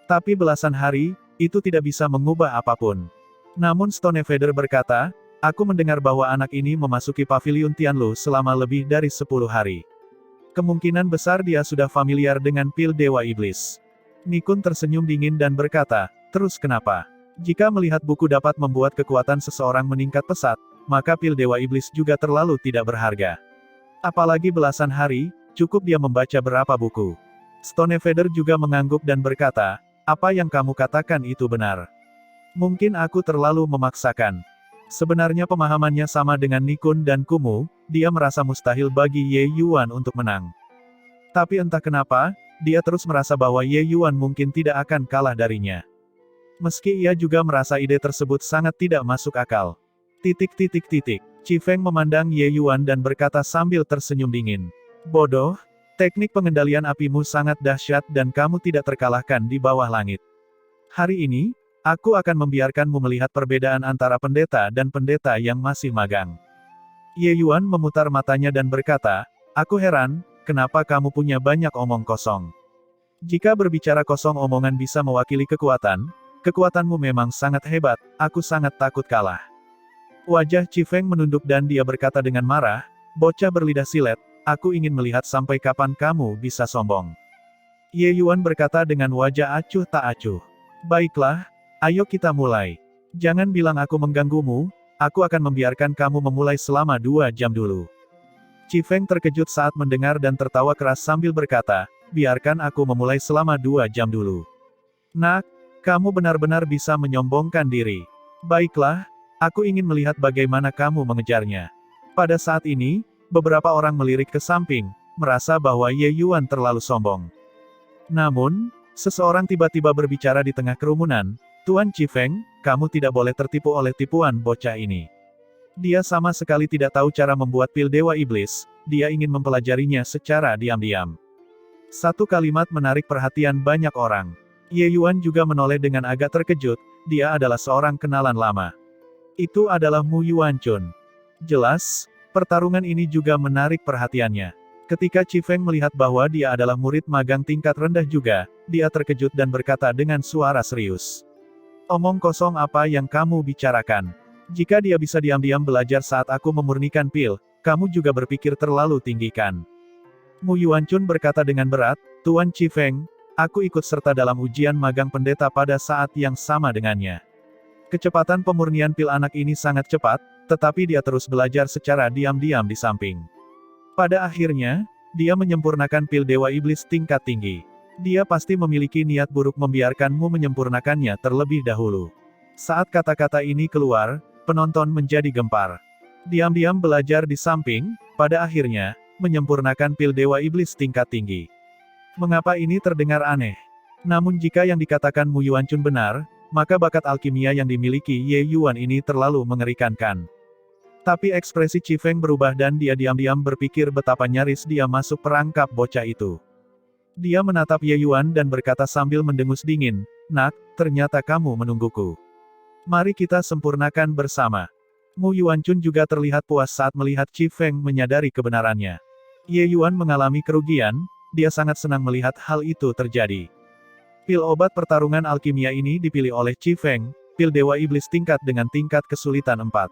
Tapi belasan hari, itu tidak bisa mengubah apapun. Namun Stonefeather berkata, aku mendengar bahwa anak ini memasuki paviliun Tianlu selama lebih dari 10 hari. Kemungkinan besar dia sudah familiar dengan pil dewa iblis. Nikun tersenyum dingin dan berkata, terus kenapa? Jika melihat buku dapat membuat kekuatan seseorang meningkat pesat, maka pil Dewa Iblis juga terlalu tidak berharga. Apalagi belasan hari, cukup dia membaca berapa buku. Stonefeather juga mengangguk dan berkata, apa yang kamu katakan itu benar. Mungkin aku terlalu memaksakan. Sebenarnya pemahamannya sama dengan Nikun dan Kumu, dia merasa mustahil bagi Ye Yuan untuk menang. Tapi entah kenapa, dia terus merasa bahwa Ye Yuan mungkin tidak akan kalah darinya. Meski ia juga merasa ide tersebut sangat tidak masuk akal. Qi Feng memandang Ye Yuan dan berkata sambil tersenyum dingin. Bodoh, teknik pengendalian apimu sangat dahsyat dan kamu tidak terkalahkan di bawah langit. Hari ini, aku akan membiarkanmu melihat perbedaan antara pendeta dan pendeta yang masih magang. Ye Yuan memutar matanya dan berkata, aku heran, kenapa kamu punya banyak omong kosong? Jika berbicara kosong omongan bisa mewakili kekuatan, kekuatanmu memang sangat hebat, aku sangat takut kalah. Wajah Qi Feng menunduk dan dia berkata dengan marah, bocah berlidah silet, aku ingin melihat sampai kapan kamu bisa sombong. Ye Yuan berkata dengan wajah acuh tak acuh. Baiklah, ayo kita mulai. Jangan bilang aku mengganggumu, aku akan membiarkan kamu memulai selama 2 jam dulu. Qi Feng terkejut saat mendengar dan tertawa keras sambil berkata, biarkan aku memulai selama 2 jam dulu. Nak, kamu benar-benar bisa menyombongkan diri. Baiklah, aku ingin melihat bagaimana kamu mengejarnya. Pada saat ini, beberapa orang melirik ke samping, merasa bahwa Ye Yuan terlalu sombong. Namun, seseorang tiba-tiba berbicara di tengah kerumunan, Tuan Qi Feng, kamu tidak boleh tertipu oleh tipuan bocah ini. Dia sama sekali tidak tahu cara membuat pil Dewa Iblis, dia ingin mempelajarinya secara diam-diam. Satu kalimat menarik perhatian banyak orang. Ye Yuan juga menoleh dengan agak terkejut, dia adalah seorang kenalan lama. Itu adalah Mu Yuanchun. Jelas, pertarungan ini juga menarik perhatiannya. Ketika Qi Feng melihat bahwa dia adalah murid magang tingkat rendah juga, dia terkejut dan berkata dengan suara serius. Omong kosong apa yang kamu bicarakan? Jika dia bisa diam-diam belajar saat aku memurnikan pil, kamu juga berpikir terlalu tinggi kan? Mu Yuanchun berkata dengan berat, Tuan Qi Feng, aku ikut serta dalam ujian magang pendeta pada saat yang sama dengannya. Kecepatan pemurnian pil anak ini sangat cepat, tetapi dia terus belajar secara diam-diam di samping. Pada akhirnya, dia menyempurnakan pil Dewa Iblis tingkat tinggi. Dia pasti memiliki niat buruk membiarkanmu menyempurnakannya terlebih dahulu. Saat kata-kata ini keluar, penonton menjadi gempar. Diam-diam belajar di samping, pada akhirnya, menyempurnakan pil Dewa Iblis tingkat tinggi. Mengapa ini terdengar aneh? Namun jika yang dikatakan Mu Yuanchun benar, maka bakat alkimia yang dimiliki Ye Yuan ini terlalu mengerikan kan? Tapi ekspresi Qi Feng berubah dan dia diam-diam berpikir betapa nyaris dia masuk perangkap bocah itu. Dia menatap Ye Yuan dan berkata sambil mendengus dingin, nak, ternyata kamu menungguku. Mari kita sempurnakan bersama. Mu Yuanchun juga terlihat puas saat melihat Qi Feng menyadari kebenarannya. Ye Yuan mengalami kerugian, dia sangat senang melihat hal itu terjadi. Pil obat pertarungan alkimia ini dipilih oleh Qi Feng, pil Dewa Iblis tingkat dengan tingkat kesulitan 4.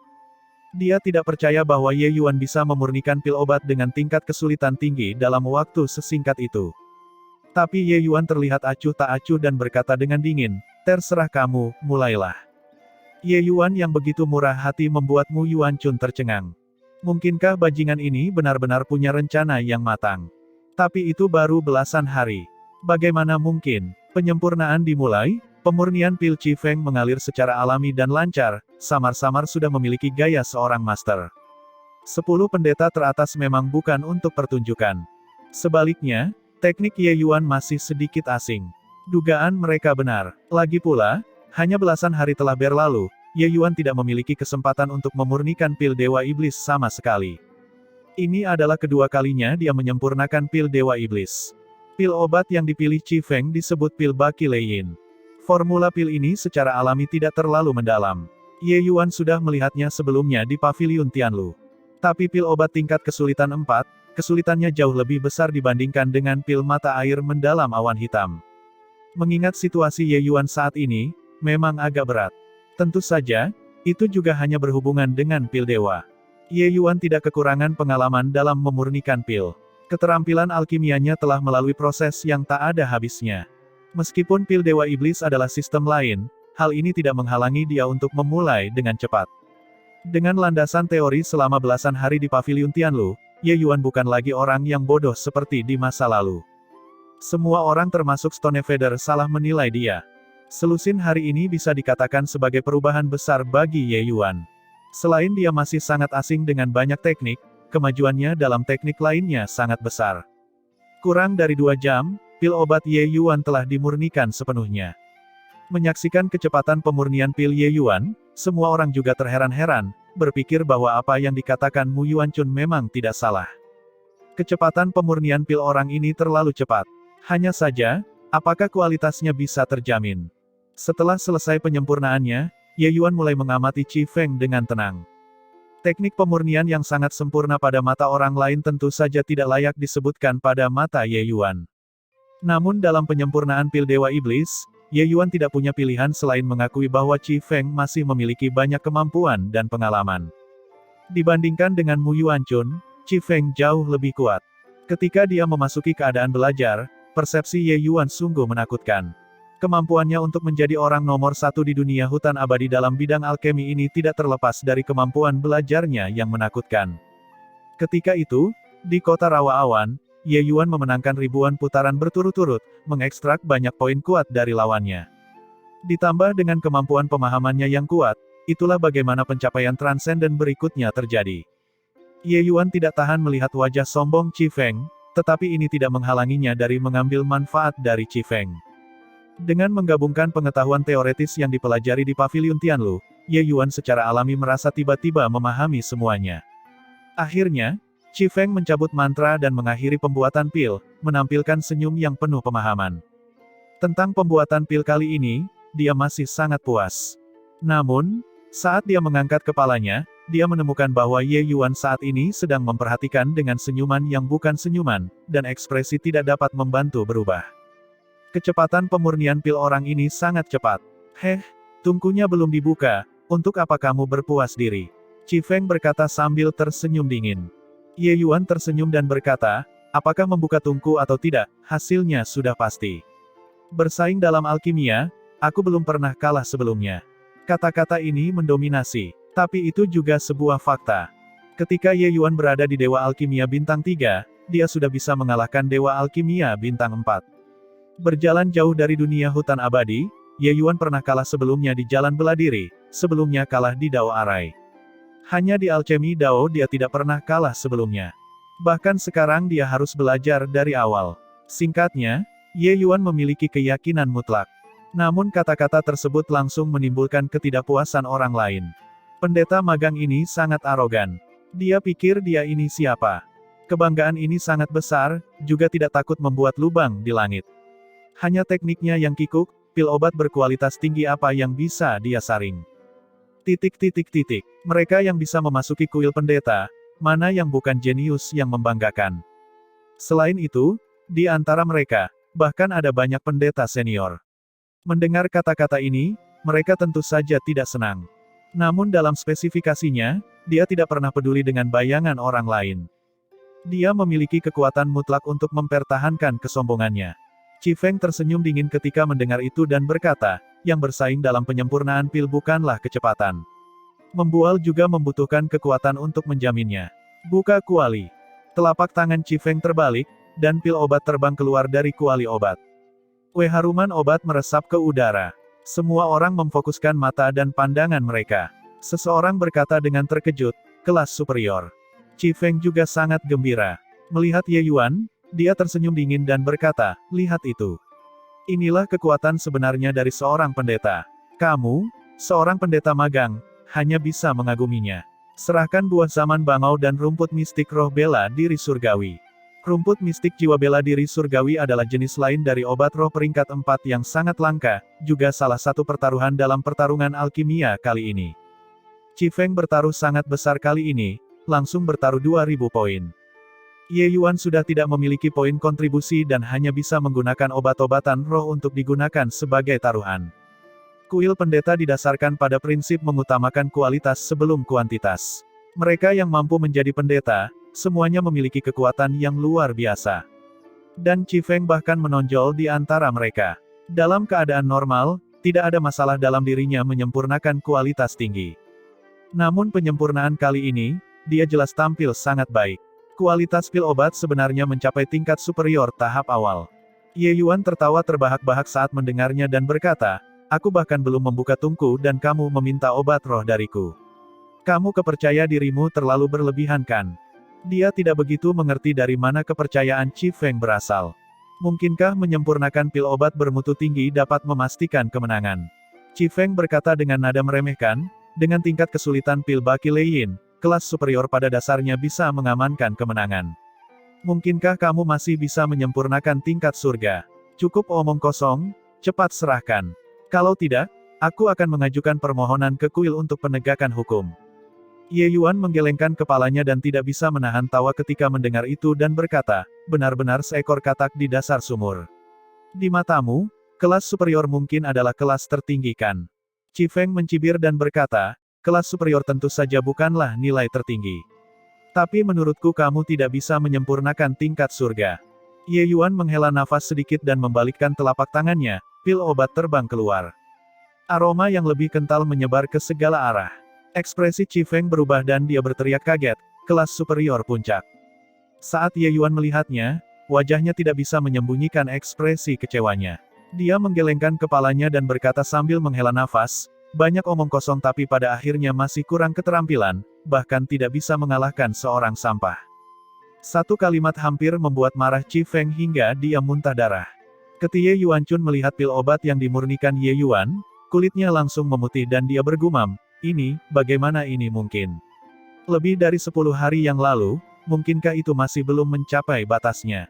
Dia tidak percaya bahwa Ye Yuan bisa memurnikan pil obat dengan tingkat kesulitan tinggi dalam waktu sesingkat itu. Tapi Ye Yuan terlihat acuh tak acuh dan berkata dengan dingin, terserah kamu, mulailah. Ye Yuan yang begitu murah hati membuat Mu Yuanchun tercengang. Mungkinkah bajingan ini benar-benar punya rencana yang matang? Tapi itu baru belasan hari. Bagaimana mungkin? Penyempurnaan dimulai, pemurnian pil Qi Feng mengalir secara alami dan lancar, samar-samar sudah memiliki gaya seorang master. 10 pendeta teratas memang bukan untuk pertunjukan. Sebaliknya, teknik Ye Yuan masih sedikit asing. Dugaan mereka benar. Lagi pula, hanya belasan hari telah berlalu, Ye Yuan tidak memiliki kesempatan untuk memurnikan pil Dewa Iblis sama sekali. Ini adalah kedua kalinya dia menyempurnakan pil Dewa Iblis. Pil obat yang dipilih Qi Feng disebut pil Baki Leiyin. Formula pil ini secara alami tidak terlalu mendalam. Ye Yuan sudah melihatnya sebelumnya di Paviliun Tianlu. Tapi pil obat tingkat kesulitan 4, kesulitannya jauh lebih besar dibandingkan dengan pil mata air mendalam awan hitam. Mengingat situasi Ye Yuan saat ini, memang agak berat. Tentu saja, itu juga hanya berhubungan dengan pil dewa. Ye Yuan tidak kekurangan pengalaman dalam memurnikan pil. Keterampilan alkimianya telah melalui proses yang tak ada habisnya. Meskipun pil Dewa Iblis adalah sistem lain, hal ini tidak menghalangi dia untuk memulai dengan cepat. Dengan landasan teori selama belasan hari di Paviliun Tianlu, Ye Yuan bukan lagi orang yang bodoh seperti di masa lalu. Semua orang termasuk Stonefader salah menilai dia. Selusin hari ini bisa dikatakan sebagai perubahan besar bagi Ye Yuan. Selain dia masih sangat asing dengan banyak teknik, kemajuannya dalam teknik lainnya sangat besar. Kurang dari 2 jam, pil obat Ye Yuan telah dimurnikan sepenuhnya. Menyaksikan kecepatan pemurnian pil Ye Yuan, semua orang juga terheran-heran, berpikir bahwa apa yang dikatakan Mu Yuanchun memang tidak salah. Kecepatan pemurnian pil orang ini terlalu cepat. Hanya saja, apakah kualitasnya bisa terjamin? Setelah selesai penyempurnaannya, Ye Yuan mulai mengamati Qi Feng dengan tenang. Teknik pemurnian yang sangat sempurna pada mata orang lain tentu saja tidak layak disebutkan pada mata Ye Yuan. Namun dalam penyempurnaan pil Dewa Iblis, Ye Yuan tidak punya pilihan selain mengakui bahwa Qi Feng masih memiliki banyak kemampuan dan pengalaman. Dibandingkan dengan Mu Yuanchun, Qi Feng jauh lebih kuat. Ketika dia memasuki keadaan belajar, persepsi Ye Yuan sungguh menakutkan. Kemampuannya untuk menjadi orang nomor 1 di dunia hutan abadi dalam bidang alkemi ini tidak terlepas dari kemampuan belajarnya yang menakutkan. Ketika itu, di kota Rawa Awan, Ye Yuan memenangkan ribuan putaran berturut-turut, mengekstrak banyak poin kuat dari lawannya. Ditambah dengan kemampuan pemahamannya yang kuat, itulah bagaimana pencapaian transenden berikutnya terjadi. Ye Yuan tidak tahan melihat wajah sombong Qi Feng, tetapi ini tidak menghalanginya dari mengambil manfaat dari Qi Feng. Dengan menggabungkan pengetahuan teoretis yang dipelajari di Paviliun Tianlu, Ye Yuan secara alami merasa tiba-tiba memahami semuanya. Akhirnya, Qi Feng mencabut mantra dan mengakhiri pembuatan pil, menampilkan senyum yang penuh pemahaman. Tentang pembuatan pil kali ini, dia masih sangat puas. Namun, saat dia mengangkat kepalanya, dia menemukan bahwa Ye Yuan saat ini sedang memperhatikan dengan senyuman yang bukan senyuman, dan ekspresi tidak dapat membantu berubah. Kecepatan pemurnian pil orang ini sangat cepat. Tungkunya belum dibuka, untuk apa kamu berpuas diri? Qi Feng berkata sambil tersenyum dingin. Ye Yuan tersenyum dan berkata, apakah membuka tungku atau tidak, hasilnya sudah pasti. Bersaing dalam alkimia, aku belum pernah kalah sebelumnya. Kata-kata ini mendominasi, tapi itu juga sebuah fakta. Ketika Ye Yuan berada di Dewa Alkimia Bintang 3, dia sudah bisa mengalahkan Dewa Alkimia Bintang 4. Berjalan jauh dari dunia hutan abadi, Ye Yuan pernah kalah sebelumnya di Jalan Beladiri, sebelumnya kalah di Dao Arai. Hanya di alkemi Dao dia tidak pernah kalah sebelumnya. Bahkan sekarang dia harus belajar dari awal. Singkatnya, Ye Yuan memiliki keyakinan mutlak. Namun kata-kata tersebut langsung menimbulkan ketidakpuasan orang lain. Pendeta magang ini sangat arogan. Dia pikir dia ini siapa? Kebanggaan ini sangat besar, juga tidak takut membuat lubang di langit. Hanya tekniknya yang kikuk, pil obat berkualitas tinggi apa yang bisa dia saring. Mereka yang bisa memasuki kuil pendeta, mana yang bukan jenius yang membanggakan. Selain itu, di antara mereka, bahkan ada banyak pendeta senior. Mendengar kata-kata ini, mereka tentu saja tidak senang. Namun dalam spesifikasinya, dia tidak pernah peduli dengan bayangan orang lain. Dia memiliki kekuatan mutlak untuk mempertahankan kesombongannya. Qi Feng tersenyum dingin ketika mendengar itu dan berkata, yang bersaing dalam penyempurnaan pil bukanlah kecepatan. Membual juga membutuhkan kekuatan untuk menjaminnya. Buka kuali. Telapak tangan Qi Feng terbalik, dan pil obat terbang keluar dari kuali obat. Haruman obat meresap ke udara. Semua orang memfokuskan mata dan pandangan mereka. Seseorang berkata dengan terkejut, kelas superior. Qi Feng juga sangat gembira. Melihat Ye Yuan, dia tersenyum dingin dan berkata, lihat itu. Inilah kekuatan sebenarnya dari seorang pendeta. Kamu, seorang pendeta magang, hanya bisa mengaguminya. Serahkan buah zaman bangau dan rumput mistik roh bela diri surgawi. Rumput mistik jiwa bela diri surgawi adalah jenis lain dari obat roh peringkat 4 yang sangat langka, juga salah satu pertaruhan dalam pertarungan alkimia kali ini. Qi Feng bertaruh sangat besar kali ini, langsung bertaruh 2000 poin. Ye Yuan sudah tidak memiliki poin kontribusi dan hanya bisa menggunakan obat-obatan roh untuk digunakan sebagai taruhan. Kuil pendeta didasarkan pada prinsip mengutamakan kualitas sebelum kuantitas. Mereka yang mampu menjadi pendeta, semuanya memiliki kekuatan yang luar biasa. Dan Qi Feng bahkan menonjol di antara mereka. Dalam keadaan normal, tidak ada masalah dalam dirinya menyempurnakan kualitas tinggi. Namun penyempurnaan kali ini, dia jelas tampil sangat baik. Kualitas pil obat sebenarnya mencapai tingkat superior tahap awal. Ye Yuan tertawa terbahak-bahak saat mendengarnya dan berkata, aku bahkan belum membuka tungku dan kamu meminta obat roh dariku. Kamu kepercaya dirimu terlalu berlebihan kan? Dia tidak begitu mengerti dari mana kepercayaan Qi Feng berasal. Mungkinkah menyempurnakan pil obat bermutu tinggi dapat memastikan kemenangan? Qi Feng berkata dengan nada meremehkan, dengan tingkat kesulitan pil Baki Leiyin, kelas superior pada dasarnya bisa mengamankan kemenangan. Mungkinkah kamu masih bisa menyempurnakan tingkat surga? Cukup omong kosong, cepat serahkan. Kalau tidak, aku akan mengajukan permohonan ke kuil untuk penegakan hukum. Ye Yuan menggelengkan kepalanya dan tidak bisa menahan tawa ketika mendengar itu dan berkata, benar-benar seekor katak di dasar sumur. Di matamu, kelas superior mungkin adalah kelas tertinggi kan? Qi Feng mencibir dan berkata, kelas superior tentu saja bukanlah nilai tertinggi. Tapi menurutku kamu tidak bisa menyempurnakan tingkat surga. Ye Yuan menghela nafas sedikit dan membalikkan telapak tangannya, pil obat terbang keluar. Aroma yang lebih kental menyebar ke segala arah. Ekspresi Qi Feng berubah dan dia berteriak kaget, kelas superior puncak. Saat Ye Yuan melihatnya, wajahnya tidak bisa menyembunyikan ekspresi kecewanya. Dia menggelengkan kepalanya dan berkata sambil menghela nafas, banyak omong kosong tapi pada akhirnya masih kurang keterampilan, bahkan tidak bisa mengalahkan seorang sampah. Satu kalimat hampir membuat marah Qi Feng hingga dia muntah darah. Ketika Ye Yuan Chun melihat pil obat yang dimurnikan Ye Yuan, kulitnya langsung memutih dan dia bergumam, ini, bagaimana ini mungkin? Lebih dari 10 hari yang lalu, mungkinkah itu masih belum mencapai batasnya?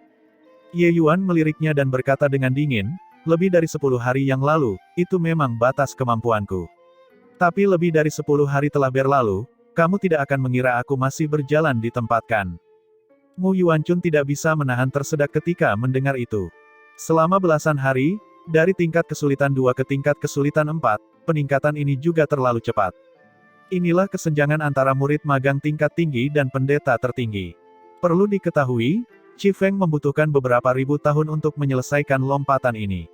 Ye Yuan meliriknya dan berkata dengan dingin, lebih dari 10 hari yang lalu, itu memang batas kemampuanku. Tapi lebih dari 10 hari telah berlalu, kamu tidak akan mengira aku masih berjalan di tempat kan? Mu Yuanchun tidak bisa menahan tersedak ketika mendengar itu. Selama belasan hari, dari tingkat kesulitan 2 ke tingkat kesulitan 4, peningkatan ini juga terlalu cepat. Inilah kesenjangan antara murid magang tingkat tinggi dan pendeta tertinggi. Perlu diketahui, Qi Feng membutuhkan beberapa ribu tahun untuk menyelesaikan lompatan ini.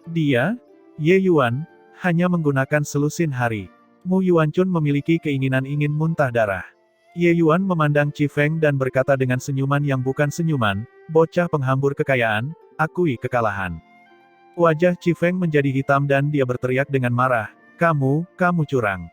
Dia, Ye Yuan, hanya menggunakan selusin hari. Mu Yuanchun memiliki keinginan ingin muntah darah. Ye Yuan memandang Qi Feng dan berkata dengan senyuman yang bukan senyuman, bocah penghambur kekayaan, akui kekalahan. Wajah Qi Feng menjadi hitam dan dia berteriak dengan marah, kamu curang.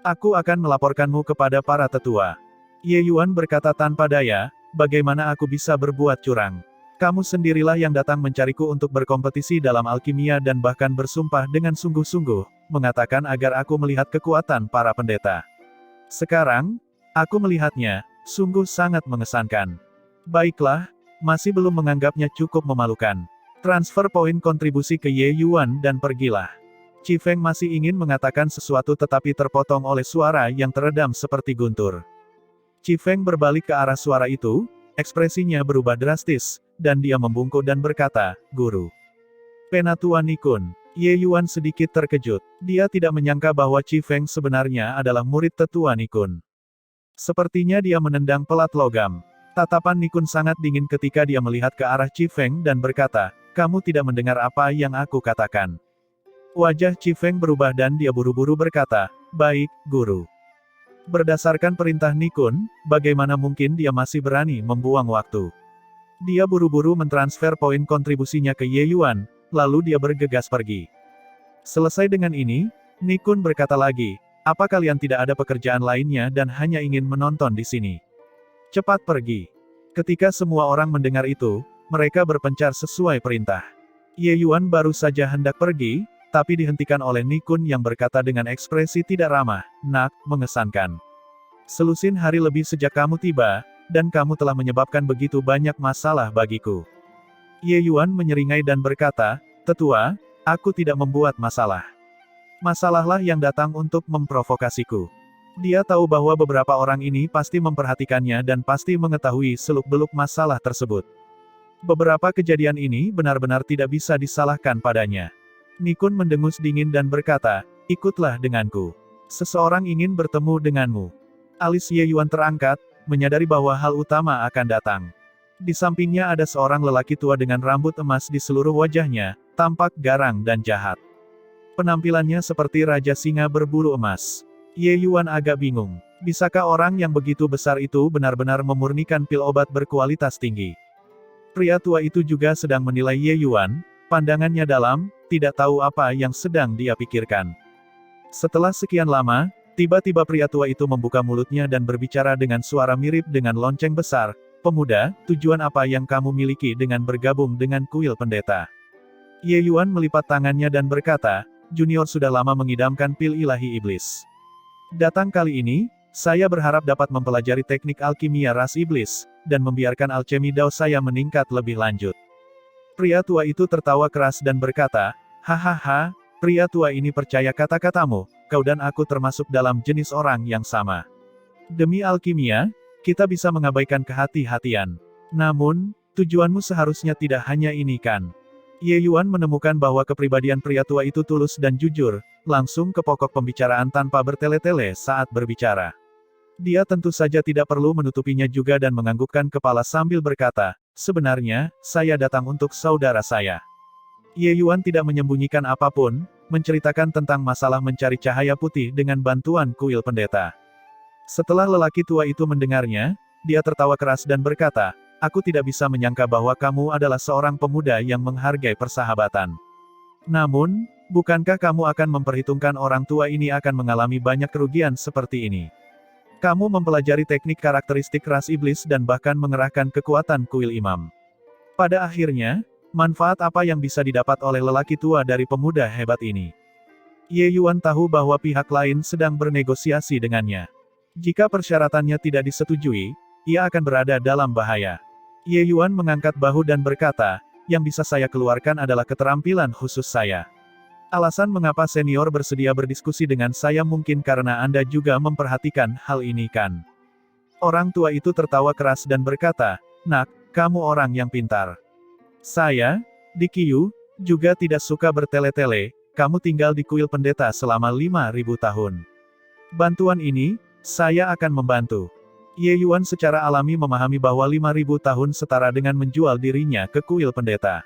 Aku akan melaporkanmu kepada para tetua. Ye Yuan berkata tanpa daya, bagaimana aku bisa berbuat curang? Kamu sendirilah yang datang mencariku untuk berkompetisi dalam alkimia dan bahkan bersumpah dengan sungguh-sungguh, mengatakan agar aku melihat kekuatan para pendeta. Sekarang, aku melihatnya, sungguh sangat mengesankan. Baiklah, masih belum menganggapnya cukup memalukan. Transfer poin kontribusi ke Ye Yuan dan pergilah. Qi Feng masih ingin mengatakan sesuatu tetapi terpotong oleh suara yang teredam seperti guntur. Qi Feng berbalik ke arah suara itu, ekspresinya berubah drastis, dan dia membungkuk dan berkata, Guru. Penatua Nikun. Ye Yuan sedikit terkejut. Dia tidak menyangka bahwa Qi Feng sebenarnya adalah murid tetua Nikun. Sepertinya dia menendang pelat logam. Tatapan Nikun sangat dingin ketika dia melihat ke arah Qi Feng dan berkata, kamu tidak mendengar apa yang aku katakan. Wajah Qi Feng berubah dan dia buru-buru berkata, baik, Guru. Berdasarkan perintah Nikun, bagaimana mungkin dia masih berani membuang waktu? Dia buru-buru mentransfer poin kontribusinya ke Ye Yuan, lalu dia bergegas pergi. Selesai dengan ini, Nikun berkata lagi, apa kalian tidak ada pekerjaan lainnya dan hanya ingin menonton di sini? Cepat pergi. Ketika semua orang mendengar itu, mereka berpencar sesuai perintah. Ye Yuan baru saja hendak pergi, tapi dihentikan oleh Nikun yang berkata dengan ekspresi tidak ramah, nak, mengesankan. Selusin hari lebih sejak kamu tiba, dan kamu telah menyebabkan begitu banyak masalah bagiku. Ye Yuan menyeringai dan berkata, tetua, aku tidak membuat masalah. Masalahlah yang datang untuk memprovokasiku. Dia tahu bahwa beberapa orang ini pasti memperhatikannya dan pasti mengetahui seluk-beluk masalah tersebut. Beberapa kejadian ini benar-benar tidak bisa disalahkan padanya. Nikun mendengus dingin dan berkata, ikutlah denganku. Seseorang ingin bertemu denganmu. Alis Ye Yuan terangkat, menyadari bahwa hal utama akan datang. Di sampingnya ada seorang lelaki tua dengan rambut emas di seluruh wajahnya, tampak garang dan jahat. Penampilannya seperti Raja Singa berbulu emas. Ye Yuan agak bingung. Bisakah orang yang begitu besar itu benar-benar memurnikan pil obat berkualitas tinggi? Pria tua itu juga sedang menilai Ye Yuan, pandangannya dalam, tidak tahu apa yang sedang dia pikirkan. Setelah sekian lama, tiba-tiba pria tua itu membuka mulutnya dan berbicara dengan suara mirip dengan lonceng besar. Pemuda, tujuan apa yang kamu miliki dengan bergabung dengan kuil pendeta? Ye Yuan melipat tangannya dan berkata, Junior sudah lama mengidamkan pil ilahi iblis. Datang kali ini, saya berharap dapat mempelajari teknik alkimia ras iblis, dan membiarkan alchemy Dao saya meningkat lebih lanjut. Pria tua itu tertawa keras dan berkata, hahaha, pria tua ini percaya kata-katamu, kau dan aku termasuk dalam jenis orang yang sama. Demi alkimia, kita bisa mengabaikan kehati-hatian. Namun, tujuanmu seharusnya tidak hanya ini kan? Ye Yuan menemukan bahwa kepribadian pria tua itu tulus dan jujur, langsung ke pokok pembicaraan tanpa bertele-tele saat berbicara. Dia tentu saja tidak perlu menutupinya juga dan menganggukkan kepala sambil berkata, sebenarnya, saya datang untuk saudara saya. Ye Yuan tidak menyembunyikan apapun, menceritakan tentang masalah mencari cahaya putih dengan bantuan kuil pendeta. Setelah lelaki tua itu mendengarnya, dia tertawa keras dan berkata, aku tidak bisa menyangka bahwa kamu adalah seorang pemuda yang menghargai persahabatan. Namun, bukankah kamu akan memperhitungkan orang tua ini akan mengalami banyak kerugian seperti ini? Kamu mempelajari teknik karakteristik ras iblis dan bahkan mengerahkan kekuatan kuil imam. Pada akhirnya, manfaat apa yang bisa didapat oleh lelaki tua dari pemuda hebat ini? Ye Yuan tahu bahwa pihak lain sedang bernegosiasi dengannya. Jika persyaratannya tidak disetujui, ia akan berada dalam bahaya. Ye Yuan mengangkat bahu dan berkata, yang bisa saya keluarkan adalah keterampilan khusus saya. Alasan mengapa senior bersedia berdiskusi dengan saya mungkin karena Anda juga memperhatikan hal ini kan? Orang tua itu tertawa keras dan berkata, nak, kamu orang yang pintar. Saya, Di Qiu, juga tidak suka bertele-tele, kamu tinggal di kuil pendeta selama 5.000 tahun. Bantuan ini, saya akan membantu. Ye Yuan secara alami memahami bahwa 5.000 tahun setara dengan menjual dirinya ke kuil pendeta.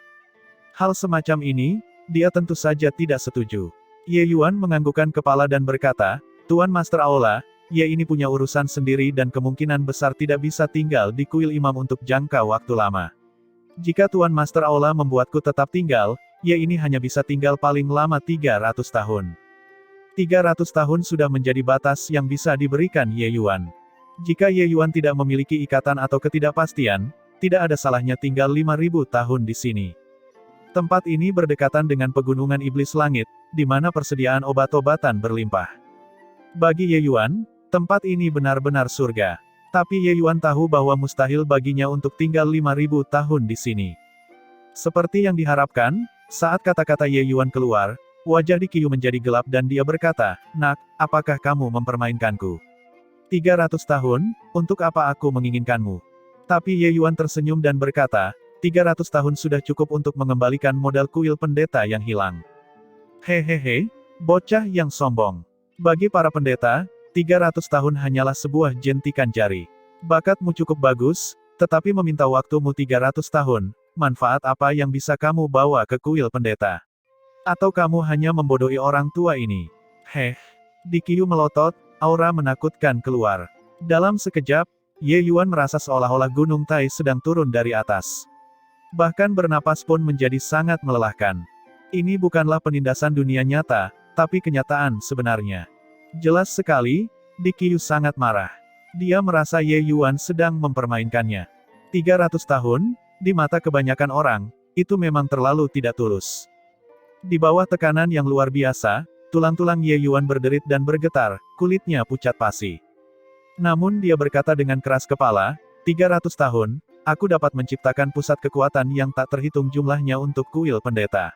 Hal semacam ini, dia tentu saja tidak setuju. Ye Yuan menganggukkan kepala dan berkata, Tuan Master Aula, Ye ini punya urusan sendiri dan kemungkinan besar tidak bisa tinggal di kuil imam untuk jangka waktu lama. Jika Tuan Master Aula membuatku tetap tinggal, Ye ini hanya bisa tinggal paling lama 300 tahun. 300 tahun sudah menjadi batas yang bisa diberikan Ye Yuan. Jika Ye Yuan tidak memiliki ikatan atau ketidakpastian, tidak ada salahnya tinggal 5.000 tahun di sini. Tempat ini berdekatan dengan pegunungan iblis langit, di mana persediaan obat-obatan berlimpah. Bagi Ye Yuan, tempat ini benar-benar surga. Tapi Ye Yuan tahu bahwa mustahil baginya untuk tinggal 5.000 tahun di sini. Seperti yang diharapkan, saat kata-kata Ye Yuan keluar, wajah Di Qiu menjadi gelap dan dia berkata, nak, apakah kamu mempermainkanku? 300 tahun, untuk apa aku menginginkanmu? Tapi Ye Yuan tersenyum dan berkata, 300 tahun sudah cukup untuk mengembalikan modal kuil pendeta yang hilang. Hehehe, bocah yang sombong. Bagi para pendeta, 300 tahun hanyalah sebuah jentikan jari. Bakatmu cukup bagus, tetapi meminta waktumu 300 tahun, manfaat apa yang bisa kamu bawa ke kuil pendeta? Atau kamu hanya membodohi orang tua ini? Di Qiu melotot, aura menakutkan keluar. Dalam sekejap, Ye Yuan merasa seolah-olah Gunung Tai sedang turun dari atas. Bahkan bernapas pun menjadi sangat melelahkan. Ini bukanlah penindasan dunia nyata, tapi kenyataan sebenarnya. Jelas sekali, Di Qiu sangat marah. Dia merasa Ye Yuan sedang mempermainkannya. 300 tahun, di mata kebanyakan orang, itu memang terlalu tidak tulus. Di bawah tekanan yang luar biasa, tulang-tulang Ye Yuan berderit dan bergetar, kulitnya pucat pasi. Namun dia berkata dengan keras kepala, 300 tahun, aku dapat menciptakan pusat kekuatan yang tak terhitung jumlahnya untuk kuil pendeta.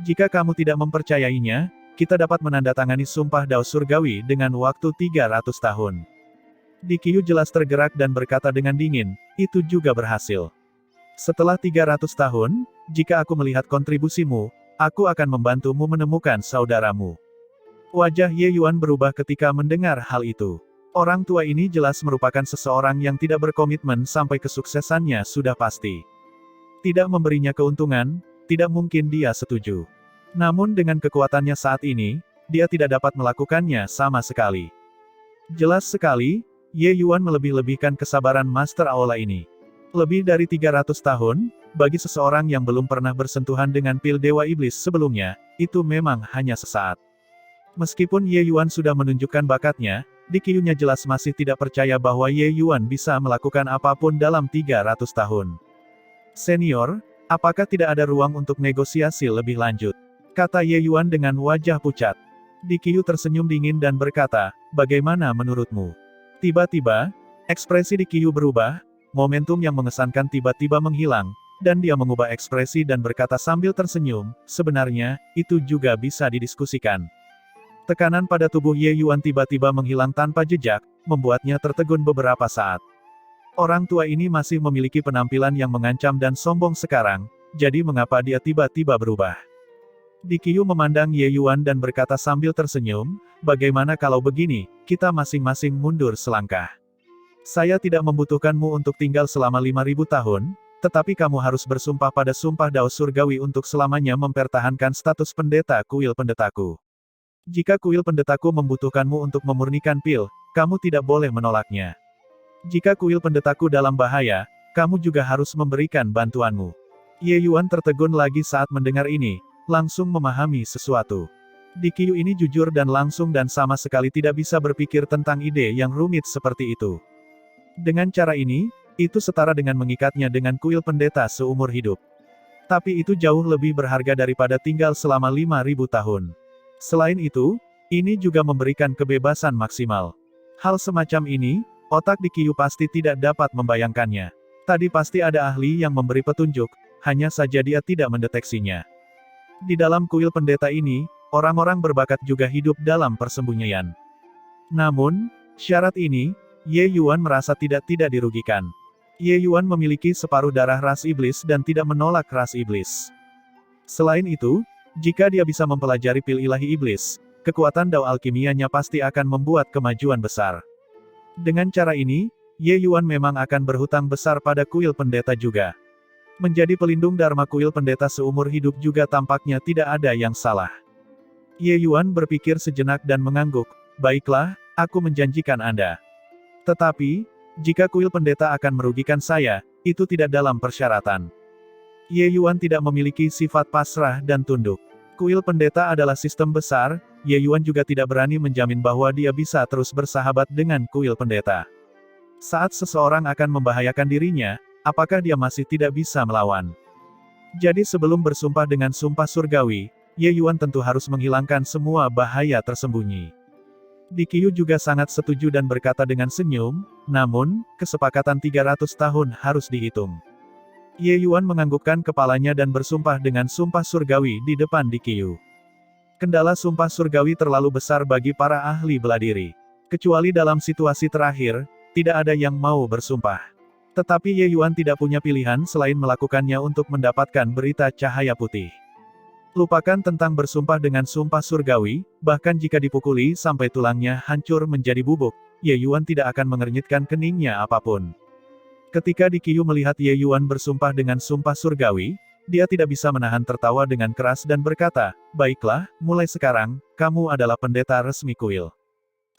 Jika kamu tidak mempercayainya, kita dapat menandatangani sumpah Dao Surgawi dengan waktu 300 tahun. Di Qiu jelas tergerak dan berkata dengan dingin, itu juga berhasil. Setelah 300 tahun, jika aku melihat kontribusimu, aku akan membantumu menemukan saudaramu. Wajah Ye Yuan berubah ketika mendengar hal itu. Orang tua ini jelas merupakan seseorang yang tidak berkomitmen sampai kesuksesannya sudah pasti. Tidak memberinya keuntungan, tidak mungkin dia setuju. Namun dengan kekuatannya saat ini, dia tidak dapat melakukannya sama sekali. Jelas sekali, Ye Yuan melebih-lebihkan kesabaran Master Aula ini. Lebih dari 300 tahun, bagi seseorang yang belum pernah bersentuhan dengan pil Dewa Iblis sebelumnya, itu memang hanya sesaat. Meskipun Ye Yuan sudah menunjukkan bakatnya, Di Qiu-nya jelas masih tidak percaya bahwa Ye Yuan bisa melakukan apapun dalam 300 tahun. Senior, apakah tidak ada ruang untuk negosiasi lebih lanjut? Kata Ye Yuan dengan wajah pucat. Di Qiu tersenyum dingin dan berkata, bagaimana menurutmu? Tiba-tiba, ekspresi Di Qiu berubah, momentum yang mengesankan tiba-tiba menghilang, dan dia mengubah ekspresi dan berkata sambil tersenyum, sebenarnya, itu juga bisa didiskusikan. Tekanan pada tubuh Ye Yuan tiba-tiba menghilang tanpa jejak, membuatnya tertegun beberapa saat. Orang tua ini masih memiliki penampilan yang mengancam dan sombong sekarang, jadi mengapa dia tiba-tiba berubah? Di Qiu memandang Ye Yuan dan berkata sambil tersenyum, bagaimana kalau begini, kita masing-masing mundur selangkah. Saya tidak membutuhkanmu untuk tinggal selama 5.000 tahun, tetapi kamu harus bersumpah pada sumpah Dao Surgawi untuk selamanya mempertahankan status pendeta kuil pendetaku. Jika kuil pendetaku membutuhkanmu untuk memurnikan pil, kamu tidak boleh menolaknya. Jika kuil pendetaku dalam bahaya, kamu juga harus memberikan bantuanmu. Ye Yuan tertegun lagi saat mendengar ini, langsung memahami sesuatu. Di Qiu ini jujur dan langsung dan sama sekali tidak bisa berpikir tentang ide yang rumit seperti itu. Dengan cara ini, itu setara dengan mengikatnya dengan kuil pendeta seumur hidup. Tapi itu jauh lebih berharga daripada tinggal selama 5.000 tahun. Selain itu, ini juga memberikan kebebasan maksimal. Hal semacam ini, otak Di Qiu pasti tidak dapat membayangkannya. Tadi pasti ada ahli yang memberi petunjuk, hanya saja dia tidak mendeteksinya. Di dalam kuil pendeta ini, orang-orang berbakat juga hidup dalam persembunyian. Namun, syarat ini, Ye Yuan merasa tidak dirugikan. Ye Yuan memiliki separuh darah ras iblis dan tidak menolak ras iblis. Selain itu, jika dia bisa mempelajari pil ilahi iblis, kekuatan Dao alkimianya pasti akan membuat kemajuan besar. Dengan cara ini, Ye Yuan memang akan berhutang besar pada kuil pendeta juga. Menjadi pelindung Dharma kuil pendeta seumur hidup juga tampaknya tidak ada yang salah. Ye Yuan berpikir sejenak dan mengangguk, baiklah, aku menjanjikan Anda. Tetapi, jika kuil pendeta akan merugikan saya, itu tidak dalam persyaratan. Ye Yuan tidak memiliki sifat pasrah dan tunduk. Kuil pendeta adalah sistem besar, Ye Yuan juga tidak berani menjamin bahwa dia bisa terus bersahabat dengan kuil pendeta. Saat seseorang akan membahayakan dirinya, apakah dia masih tidak bisa melawan? Jadi sebelum bersumpah dengan sumpah surgawi, Ye Yuan tentu harus menghilangkan semua bahaya tersembunyi. Di Qiu juga sangat setuju dan berkata dengan senyum, namun, kesepakatan 300 tahun harus dihitung. Ye Yuan menganggukkan kepalanya dan bersumpah dengan sumpah surgawi di depan Di Qiu. Kendala sumpah surgawi terlalu besar bagi para ahli bela diri. Kecuali dalam situasi terakhir, tidak ada yang mau bersumpah. Tetapi Ye Yuan tidak punya pilihan selain melakukannya untuk mendapatkan berita cahaya putih. Lupakan tentang bersumpah dengan sumpah surgawi, bahkan jika dipukuli sampai tulangnya hancur menjadi bubuk, Ye Yuan tidak akan mengernyitkan keningnya apapun. Ketika Di Qiu melihat Ye Yuan bersumpah dengan sumpah surgawi, dia tidak bisa menahan tertawa dengan keras dan berkata, baiklah, mulai sekarang, kamu adalah pendeta resmi kuil.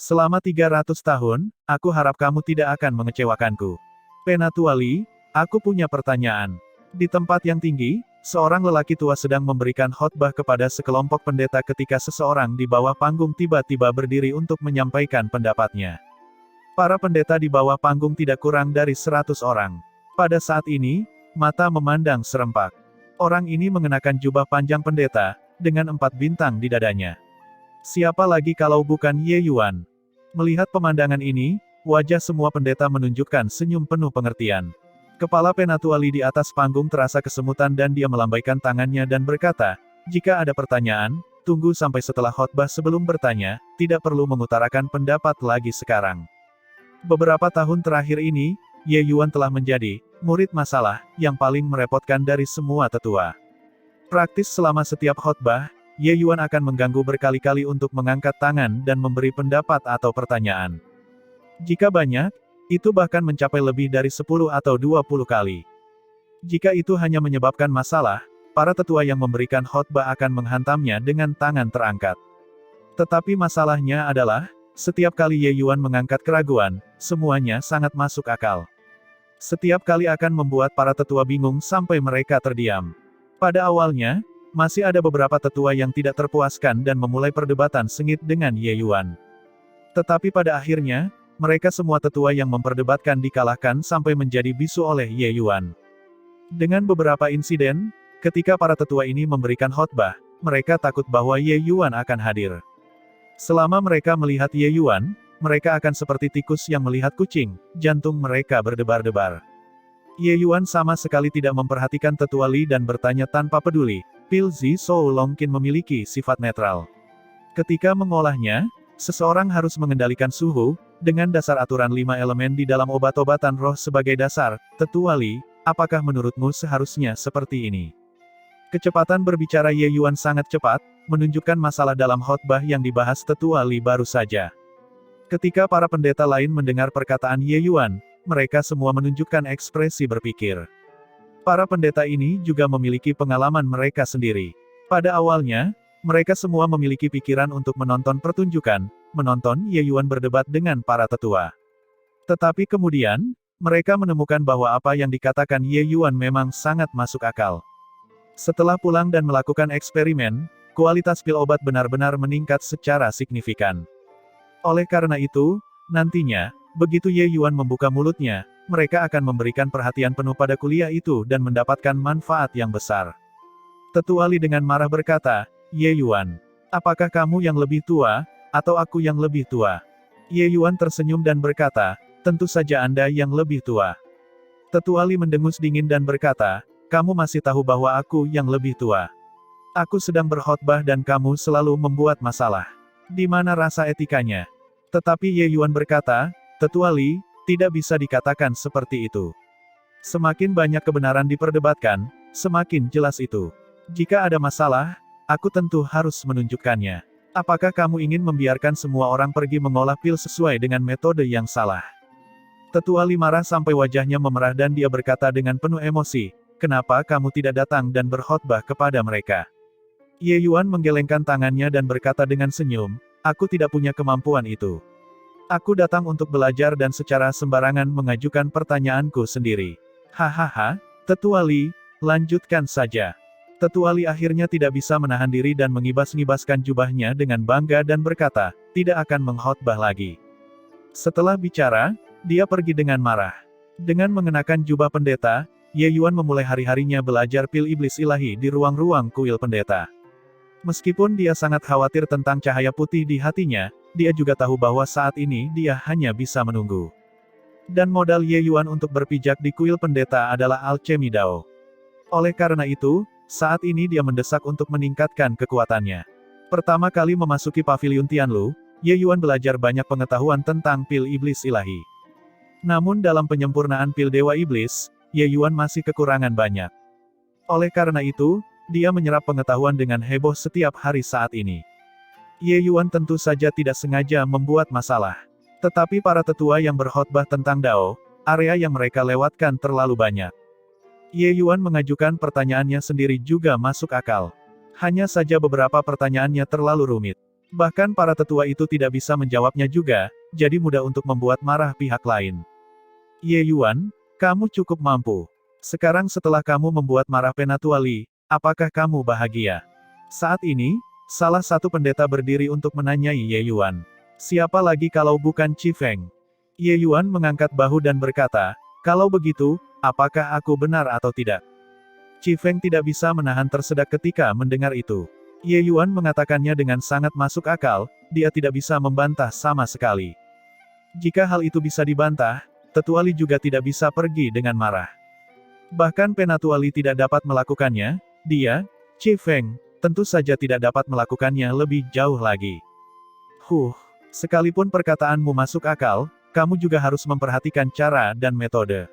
Selama 300 tahun, aku harap kamu tidak akan mengecewakanku. Penatuali, aku punya pertanyaan. Di tempat yang tinggi, seorang lelaki tua sedang memberikan khotbah kepada sekelompok pendeta ketika seseorang di bawah panggung tiba-tiba berdiri untuk menyampaikan pendapatnya. Para pendeta di bawah panggung tidak kurang dari 100 orang. Pada saat ini, mata memandang serempak. Orang ini mengenakan jubah panjang pendeta, dengan 4 bintang di dadanya. Siapa lagi kalau bukan Ye Yuan? Melihat pemandangan ini, wajah semua pendeta menunjukkan senyum penuh pengertian. Kepala Penatuali di atas panggung terasa kesemutan dan dia melambaikan tangannya dan berkata, jika ada pertanyaan, tunggu sampai setelah khotbah sebelum bertanya, tidak perlu mengutarakan pendapat lagi sekarang. Beberapa tahun terakhir ini, Ye Yuan telah menjadi murid masalah yang paling merepotkan dari semua tetua. Praktis selama setiap khotbah, Ye Yuan akan mengganggu berkali-kali untuk mengangkat tangan dan memberi pendapat atau pertanyaan. Jika banyak, itu bahkan mencapai lebih dari 10 atau 20 kali. Jika itu hanya menyebabkan masalah, para tetua yang memberikan khotbah akan menghantamnya dengan tangan terangkat. Tetapi masalahnya adalah, setiap kali Ye Yuan mengangkat keraguan, semuanya sangat masuk akal. Setiap kali akan membuat para tetua bingung sampai mereka terdiam. Pada awalnya, masih ada beberapa tetua yang tidak terpuaskan dan memulai perdebatan sengit dengan Ye Yuan. Tetapi pada akhirnya, mereka semua tetua yang memperdebatkan dikalahkan sampai menjadi bisu oleh Ye Yuan. Dengan beberapa insiden, ketika para tetua ini memberikan khotbah, mereka takut bahwa Ye Yuan akan hadir. Selama mereka melihat Ye Yuan, mereka akan seperti tikus yang melihat kucing, jantung mereka berdebar-debar. Ye Yuan sama sekali tidak memperhatikan tetua Li dan bertanya tanpa peduli, pil Zi Shou Longqin memiliki sifat netral. Ketika mengolahnya, seseorang harus mengendalikan suhu, dengan dasar aturan 5 elemen di dalam obat-obatan roh sebagai dasar. Tetua Li, apakah menurutmu seharusnya seperti ini? Kecepatan berbicara Ye Yuan sangat cepat, menunjukkan masalah dalam khotbah yang dibahas Tetua Li baru saja. Ketika para pendeta lain mendengar perkataan Ye Yuan, mereka semua menunjukkan ekspresi berpikir. Para pendeta ini juga memiliki pengalaman mereka sendiri. Pada awalnya, mereka semua memiliki pikiran untuk menonton pertunjukan, menonton Ye Yuan berdebat dengan para tetua. Tetapi kemudian, mereka menemukan bahwa apa yang dikatakan Ye Yuan memang sangat masuk akal. Setelah pulang dan melakukan eksperimen, kualitas pil obat benar-benar meningkat secara signifikan. Oleh karena itu, nantinya, begitu Ye Yuan membuka mulutnya, mereka akan memberikan perhatian penuh pada kuliah itu dan mendapatkan manfaat yang besar. Tetua Li dengan marah berkata, Ye Yuan, apakah kamu yang lebih tua, atau aku yang lebih tua? Ye Yuan tersenyum dan berkata, tentu saja Anda yang lebih tua. Tetua Li mendengus dingin dan berkata, kamu masih tahu bahwa aku yang lebih tua. Aku sedang berkhotbah dan kamu selalu membuat masalah. Di mana rasa etikanya? Tetapi Ye Yuan berkata, Tetua Li, tidak bisa dikatakan seperti itu. Semakin banyak kebenaran diperdebatkan, semakin jelas itu. Jika ada masalah, aku tentu harus menunjukkannya. Apakah kamu ingin membiarkan semua orang pergi mengolah pil sesuai dengan metode yang salah? Tetua Li marah sampai wajahnya memerah dan dia berkata dengan penuh emosi, kenapa kamu tidak datang dan berkhotbah kepada mereka? Ye Yuan menggelengkan tangannya dan berkata dengan senyum, aku tidak punya kemampuan itu. Aku datang untuk belajar dan secara sembarangan mengajukan pertanyaanku sendiri. Hahaha, Tetua Li, lanjutkan saja. Tetua Li akhirnya tidak bisa menahan diri dan mengibas-ngibaskan jubahnya dengan bangga dan berkata, tidak akan mengkhotbah lagi. Setelah bicara, dia pergi dengan marah. Dengan mengenakan jubah pendeta, Ye Yuan memulai hari-harinya belajar pil iblis ilahi di ruang-ruang kuil pendeta. Meskipun dia sangat khawatir tentang cahaya putih di hatinya, dia juga tahu bahwa saat ini dia hanya bisa menunggu. Dan modal Ye Yuan untuk berpijak di kuil pendeta adalah alchemy Dao. Oleh karena itu, saat ini dia mendesak untuk meningkatkan kekuatannya. Pertama kali memasuki paviliun Tianlu, Ye Yuan belajar banyak pengetahuan tentang pil iblis ilahi. Namun dalam penyempurnaan pil dewa iblis, Ye Yuan masih kekurangan banyak. Oleh karena itu, dia menyerap pengetahuan dengan heboh setiap hari saat ini. Ye Yuan tentu saja tidak sengaja membuat masalah. Tetapi para tetua yang berkhotbah tentang Dao, area yang mereka lewatkan terlalu banyak. Ye Yuan mengajukan pertanyaannya sendiri juga masuk akal. Hanya saja beberapa pertanyaannya terlalu rumit. Bahkan para tetua itu tidak bisa menjawabnya juga, jadi mudah untuk membuat marah pihak lain. Ye Yuan, kamu cukup mampu. Sekarang setelah kamu membuat marah Penatua Li, apakah kamu bahagia? Saat ini, salah satu pendeta berdiri untuk menanyai Ye Yuan. Siapa lagi kalau bukan Qi Feng? Ye Yuan mengangkat bahu dan berkata, kalau begitu, apakah aku benar atau tidak? Qi Feng tidak bisa menahan tersedak ketika mendengar itu. Ye Yuan mengatakannya dengan sangat masuk akal, dia tidak bisa membantah sama sekali. Jika hal itu bisa dibantah, Tetua Li juga tidak bisa pergi dengan marah. Bahkan Penatua Li tidak dapat melakukannya, dia, Qi Feng, tentu saja tidak dapat melakukannya lebih jauh lagi. Sekalipun perkataanmu masuk akal, kamu juga harus memperhatikan cara dan metode.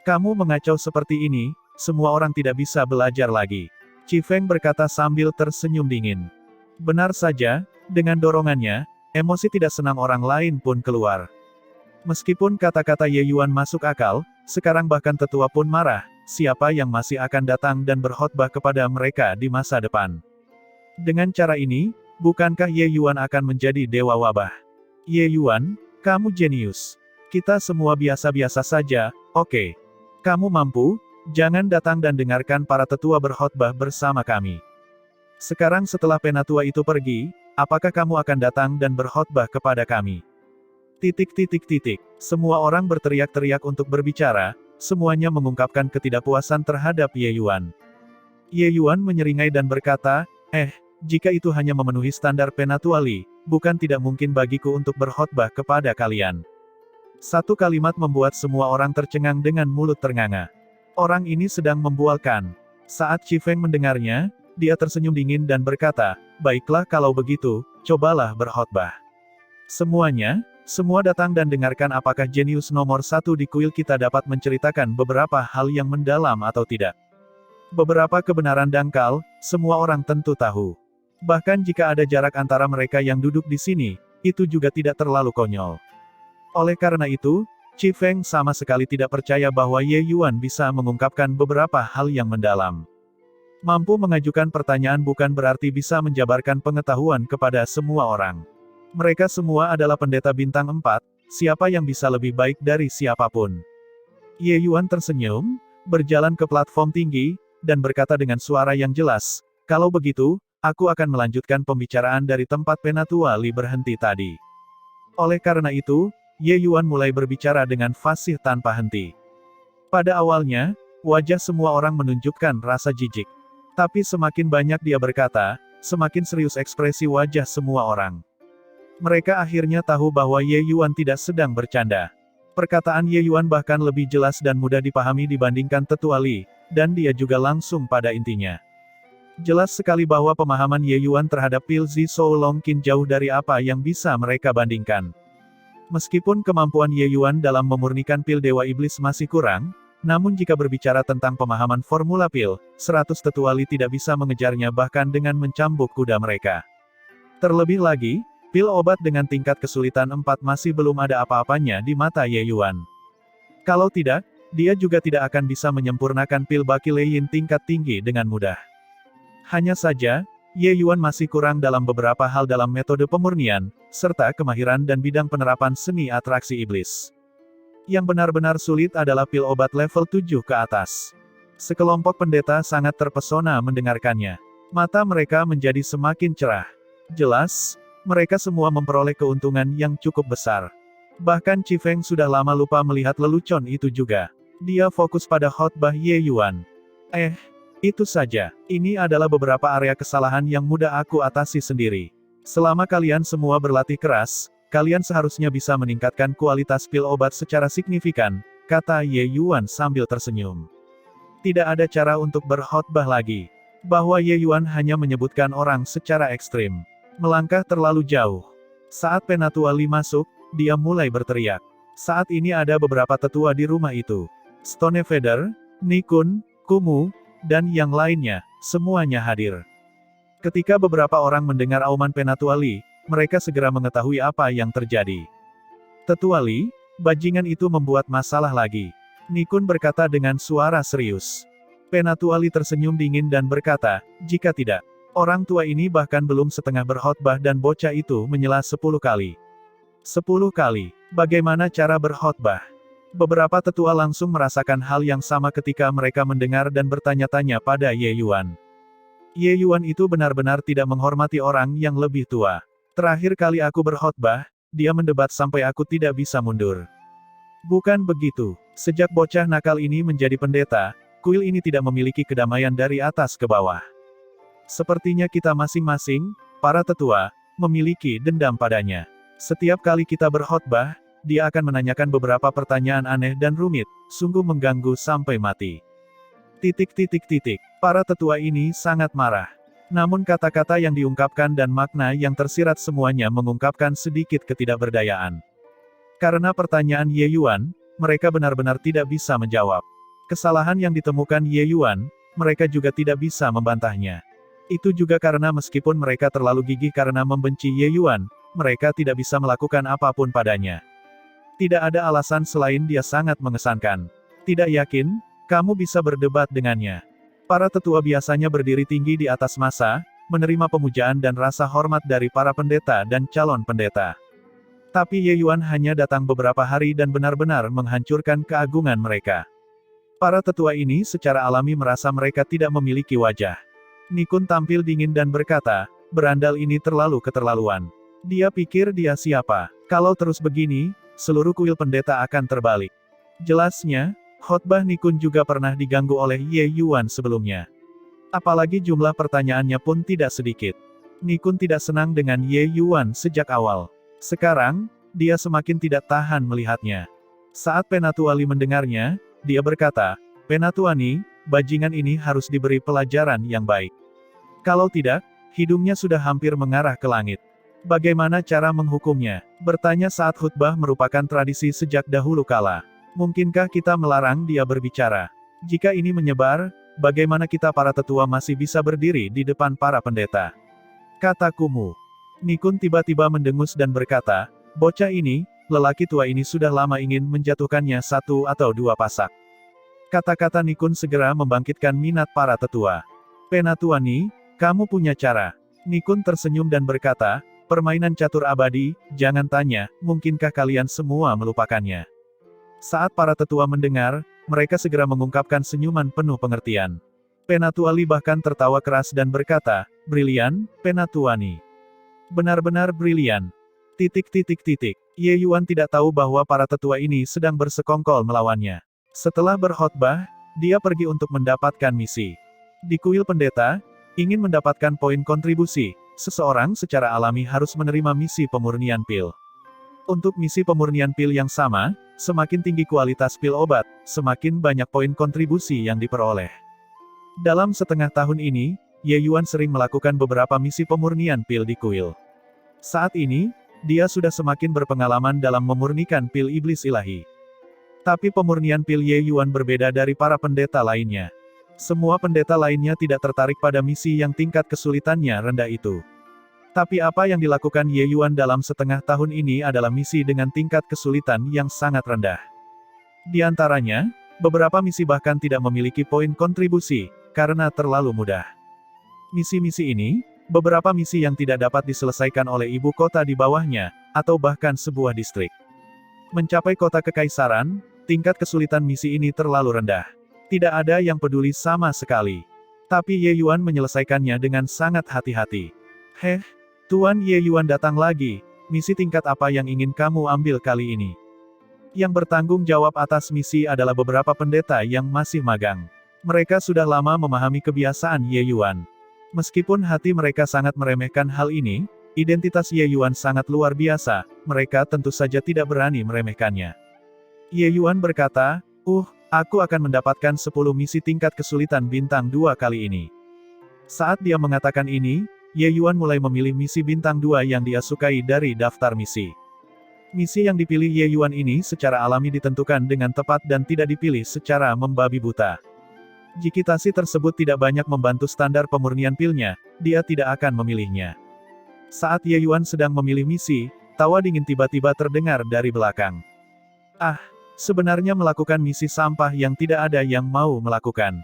Kamu mengacau seperti ini, semua orang tidak bisa belajar lagi. Qi Feng berkata sambil tersenyum dingin. Benar saja, dengan dorongannya, emosi tidak senang orang lain pun keluar. Meskipun kata-kata Ye Yuan masuk akal, sekarang bahkan tetua pun marah, siapa yang masih akan datang dan berkhotbah kepada mereka di masa depan. Dengan cara ini, bukankah Ye Yuan akan menjadi dewa wabah? Ye Yuan, kamu jenius. Kita semua biasa-biasa saja, oke. Kamu mampu, jangan datang dan dengarkan para tetua berkhotbah bersama kami. Sekarang setelah penatua itu pergi, apakah kamu akan datang dan berkhotbah kepada kami? Semua orang berteriak-teriak untuk berbicara, semuanya mengungkapkan ketidakpuasan terhadap Ye Yuan. Ye Yuan menyeringai dan berkata, jika itu hanya memenuhi standar penatua Li, bukan tidak mungkin bagiku untuk berkhotbah kepada kalian. Satu kalimat membuat semua orang tercengang dengan mulut ternganga. Orang ini sedang membualkan. Saat Qi Feng mendengarnya, dia tersenyum dingin dan berkata, baiklah kalau begitu, cobalah berkhotbah. Semua datang dan dengarkan apakah jenius nomor 1 di kuil kita dapat menceritakan beberapa hal yang mendalam atau tidak. Beberapa kebenaran dangkal, semua orang tentu tahu. Bahkan jika ada jarak antara mereka yang duduk di sini, itu juga tidak terlalu konyol. Oleh karena itu, Qi Feng sama sekali tidak percaya bahwa Ye Yuan bisa mengungkapkan beberapa hal yang mendalam. Mampu mengajukan pertanyaan bukan berarti bisa menjabarkan pengetahuan kepada semua orang. Mereka semua adalah pendeta bintang 4, siapa yang bisa lebih baik dari siapapun. Ye Yuan tersenyum, berjalan ke platform tinggi, dan berkata dengan suara yang jelas, kalau begitu, aku akan melanjutkan pembicaraan dari tempat penatua Li berhenti tadi. Oleh karena itu, Ye Yuan mulai berbicara dengan fasih tanpa henti. Pada awalnya, wajah semua orang menunjukkan rasa jijik. Tapi semakin banyak dia berkata, semakin serius ekspresi wajah semua orang. Mereka akhirnya tahu bahwa Ye Yuan tidak sedang bercanda. Perkataan Ye Yuan bahkan lebih jelas dan mudah dipahami dibandingkan tetua Li, dan dia juga langsung pada intinya. Jelas sekali bahwa pemahaman Ye Yuan terhadap pil Zi Shou Longqin jauh dari apa yang bisa mereka bandingkan. Meskipun kemampuan Ye Yuan dalam memurnikan pil Dewa Iblis masih kurang, namun jika berbicara tentang pemahaman formula pil, 100 tetua Li tidak bisa mengejarnya bahkan dengan mencambuk kuda mereka. Terlebih lagi, pil obat dengan tingkat kesulitan 4 masih belum ada apa-apanya di mata Ye Yuan. Kalau tidak, dia juga tidak akan bisa menyempurnakan pil Baki Leiyin tingkat tinggi dengan mudah. Hanya saja, Ye Yuan masih kurang dalam beberapa hal dalam metode pemurnian, serta kemahiran dan bidang penerapan seni atraksi iblis. Yang benar-benar sulit adalah pil obat level 7 ke atas. Sekelompok pendeta sangat terpesona mendengarkannya. Mata mereka menjadi semakin cerah. Jelas, mereka semua memperoleh keuntungan yang cukup besar. Bahkan Qi Feng sudah lama lupa melihat lelucon itu juga. Dia fokus pada khotbah Ye Yuan. Itu saja. Ini adalah beberapa area kesalahan yang mudah aku atasi sendiri. Selama kalian semua berlatih keras, kalian seharusnya bisa meningkatkan kualitas pil obat secara signifikan, kata Ye Yuan sambil tersenyum. Tidak ada cara untuk berkhotbah lagi. Bahwa Ye Yuan hanya menyebutkan orang secara ekstrim. Melangkah terlalu jauh. Saat penatua Li masuk, dia mulai berteriak. Saat ini ada beberapa tetua di rumah itu. Stonefeather, Nikun, Kumu, dan yang lainnya, semuanya hadir. Ketika beberapa orang mendengar auman penatua Li, mereka segera mengetahui apa yang terjadi. Tetua Li, bajingan itu membuat masalah lagi. Nikun berkata dengan suara serius. Penatua Li tersenyum dingin dan berkata, jika tidak, orang tua ini bahkan belum setengah berkhotbah dan bocah itu menyela 10 kali. 10 kali. Bagaimana cara berkhotbah? Beberapa tetua langsung merasakan hal yang sama ketika mereka mendengar dan bertanya-tanya pada Ye Yuan. Ye Yuan itu benar-benar tidak menghormati orang yang lebih tua. Terakhir kali aku berkhotbah, dia mendebat sampai aku tidak bisa mundur. Bukan begitu. Sejak bocah nakal ini menjadi pendeta, kuil ini tidak memiliki kedamaian dari atas ke bawah. Sepertinya kita masing-masing, para tetua, memiliki dendam padanya. Setiap kali kita berkhotbah, dia akan menanyakan beberapa pertanyaan aneh dan rumit, sungguh mengganggu sampai mati. Para tetua ini sangat marah. Namun kata-kata yang diungkapkan dan makna yang tersirat semuanya mengungkapkan sedikit ketidakberdayaan. Karena pertanyaan Ye Yuan, mereka benar-benar tidak bisa menjawab. Kesalahan yang ditemukan Ye Yuan, mereka juga tidak bisa membantahnya. Itu juga karena meskipun mereka terlalu gigih karena membenci Ye Yuan, mereka tidak bisa melakukan apapun padanya. Tidak ada alasan selain dia sangat mengesankan. Tidak yakin, Kamu bisa berdebat dengannya. Para tetua biasanya berdiri tinggi di atas massa, menerima pemujaan dan rasa hormat dari para pendeta dan calon pendeta. Tapi Ye Yuan hanya datang beberapa hari dan benar-benar menghancurkan keagungan mereka. Para tetua ini secara alami merasa mereka tidak memiliki wajah. Nikun tampil dingin dan berkata, berandal ini terlalu keterlaluan. Dia pikir dia siapa? Kalau terus begini, seluruh kuil pendeta akan terbalik. Jelasnya, khotbah Nikun juga pernah diganggu oleh Ye Yuan sebelumnya. Apalagi jumlah pertanyaannya pun tidak sedikit. Nikun tidak senang dengan Ye Yuan sejak awal. Sekarang, dia semakin tidak tahan melihatnya. Saat Penatuali mendengarnya, dia berkata, Penatuani, bajingan ini harus diberi pelajaran yang baik. Kalau tidak, hidungnya sudah hampir mengarah ke langit. Bagaimana cara menghukumnya? Bertanya saat khutbah merupakan tradisi sejak dahulu kala. Mungkinkah kita melarang dia berbicara? Jika ini menyebar, bagaimana kita para tetua masih bisa berdiri di depan para pendeta? Kata Kumu. Nikun tiba-tiba mendengus dan berkata, bocah ini, lelaki tua ini sudah lama ingin menjatuhkannya satu atau dua pasak. Kata-kata Nikun segera membangkitkan minat para tetua. Penatuani, kamu punya cara. Nikun tersenyum dan berkata, permainan catur abadi, jangan tanya, mungkinkah kalian semua melupakannya? Saat para tetua mendengar, mereka segera mengungkapkan senyuman penuh pengertian. Penatuali bahkan tertawa keras dan berkata, brilian, Penatuani. Benar-benar brilian. ... Ye Yuan tidak tahu bahwa para tetua ini sedang bersekongkol melawannya. Setelah berkhotbah, dia pergi untuk mendapatkan misi. Di kuil pendeta, ingin mendapatkan poin kontribusi, seseorang secara alami harus menerima misi pemurnian pil. Untuk misi pemurnian pil yang sama, semakin tinggi kualitas pil obat, semakin banyak poin kontribusi yang diperoleh. Dalam setengah tahun ini, Ye Yuan sering melakukan beberapa misi pemurnian pil di kuil. Saat ini, dia sudah semakin berpengalaman dalam memurnikan pil iblis ilahi. Tapi pemurnian pil Ye Yuan berbeda dari para pendeta lainnya. Semua pendeta lainnya tidak tertarik pada misi yang tingkat kesulitannya rendah itu. Tapi apa yang dilakukan Ye Yuan dalam setengah tahun ini adalah misi dengan tingkat kesulitan yang sangat rendah. Di antaranya, beberapa misi bahkan tidak memiliki poin kontribusi, karena terlalu mudah. Misi-misi ini, beberapa misi yang tidak dapat diselesaikan oleh ibu kota di bawahnya, atau bahkan sebuah distrik. Mencapai kota kekaisaran, tingkat kesulitan misi ini terlalu rendah. Tidak ada yang peduli sama sekali. Tapi Ye Yuan menyelesaikannya dengan sangat hati-hati. Heh, Tuan Ye Yuan datang lagi, misi tingkat apa yang ingin kamu ambil kali ini? Yang bertanggung jawab atas misi adalah beberapa pendeta yang masih magang. Mereka sudah lama memahami kebiasaan Ye Yuan. Meskipun hati mereka sangat meremehkan hal ini, identitas Ye Yuan sangat luar biasa, mereka tentu saja tidak berani meremehkannya. Ye Yuan berkata, aku akan mendapatkan 10 misi tingkat kesulitan bintang 2 kali ini. Saat dia mengatakan ini, Ye Yuan mulai memilih misi bintang 2 yang dia sukai dari daftar misi. Misi yang dipilih Ye Yuan ini secara alami ditentukan dengan tepat dan tidak dipilih secara membabi buta. Jika misi tersebut tidak banyak membantu standar pemurnian pilnya, dia tidak akan memilihnya. Saat Ye Yuan sedang memilih misi, tawa dingin tiba-tiba terdengar dari belakang. Sebenarnya melakukan misi sampah yang tidak ada yang mau melakukan.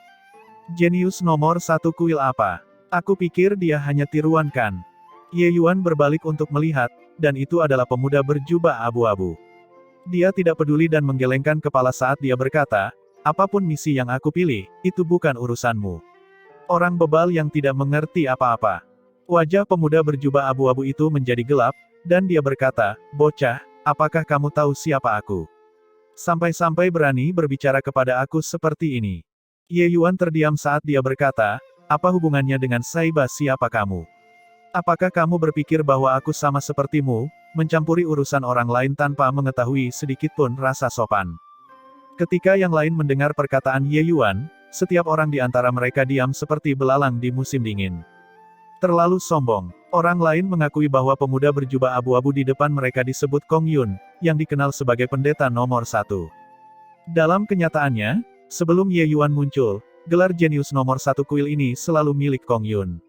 Jenius nomor 1 kuil apa? Aku pikir dia hanya tiruan kan? Ye Yuan berbalik untuk melihat, dan itu adalah pemuda berjubah abu-abu. Dia tidak peduli dan menggelengkan kepala saat dia berkata, apapun misi yang aku pilih, itu bukan urusanmu. Orang bebal yang tidak mengerti apa-apa. Wajah pemuda berjubah abu-abu itu menjadi gelap, dan dia berkata, bocah, apakah kamu tahu siapa aku? Sampai-sampai berani berbicara kepada aku seperti ini. Ye Yuan terdiam saat dia berkata, apa hubungannya dengan Saiba siapa kamu? Apakah kamu berpikir bahwa aku sama sepertimu, mencampuri urusan orang lain tanpa mengetahui sedikitpun rasa sopan? Ketika yang lain mendengar perkataan Ye Yuan, setiap orang di antara mereka diam seperti belalang di musim dingin. Terlalu sombong. Orang lain mengakui bahwa pemuda berjubah abu-abu di depan mereka disebut Kong Yun, yang dikenal sebagai pendeta nomor 1. Dalam kenyataannya, sebelum Ye Yuan muncul, gelar jenius nomor 1 kuil ini selalu milik Kong Yun.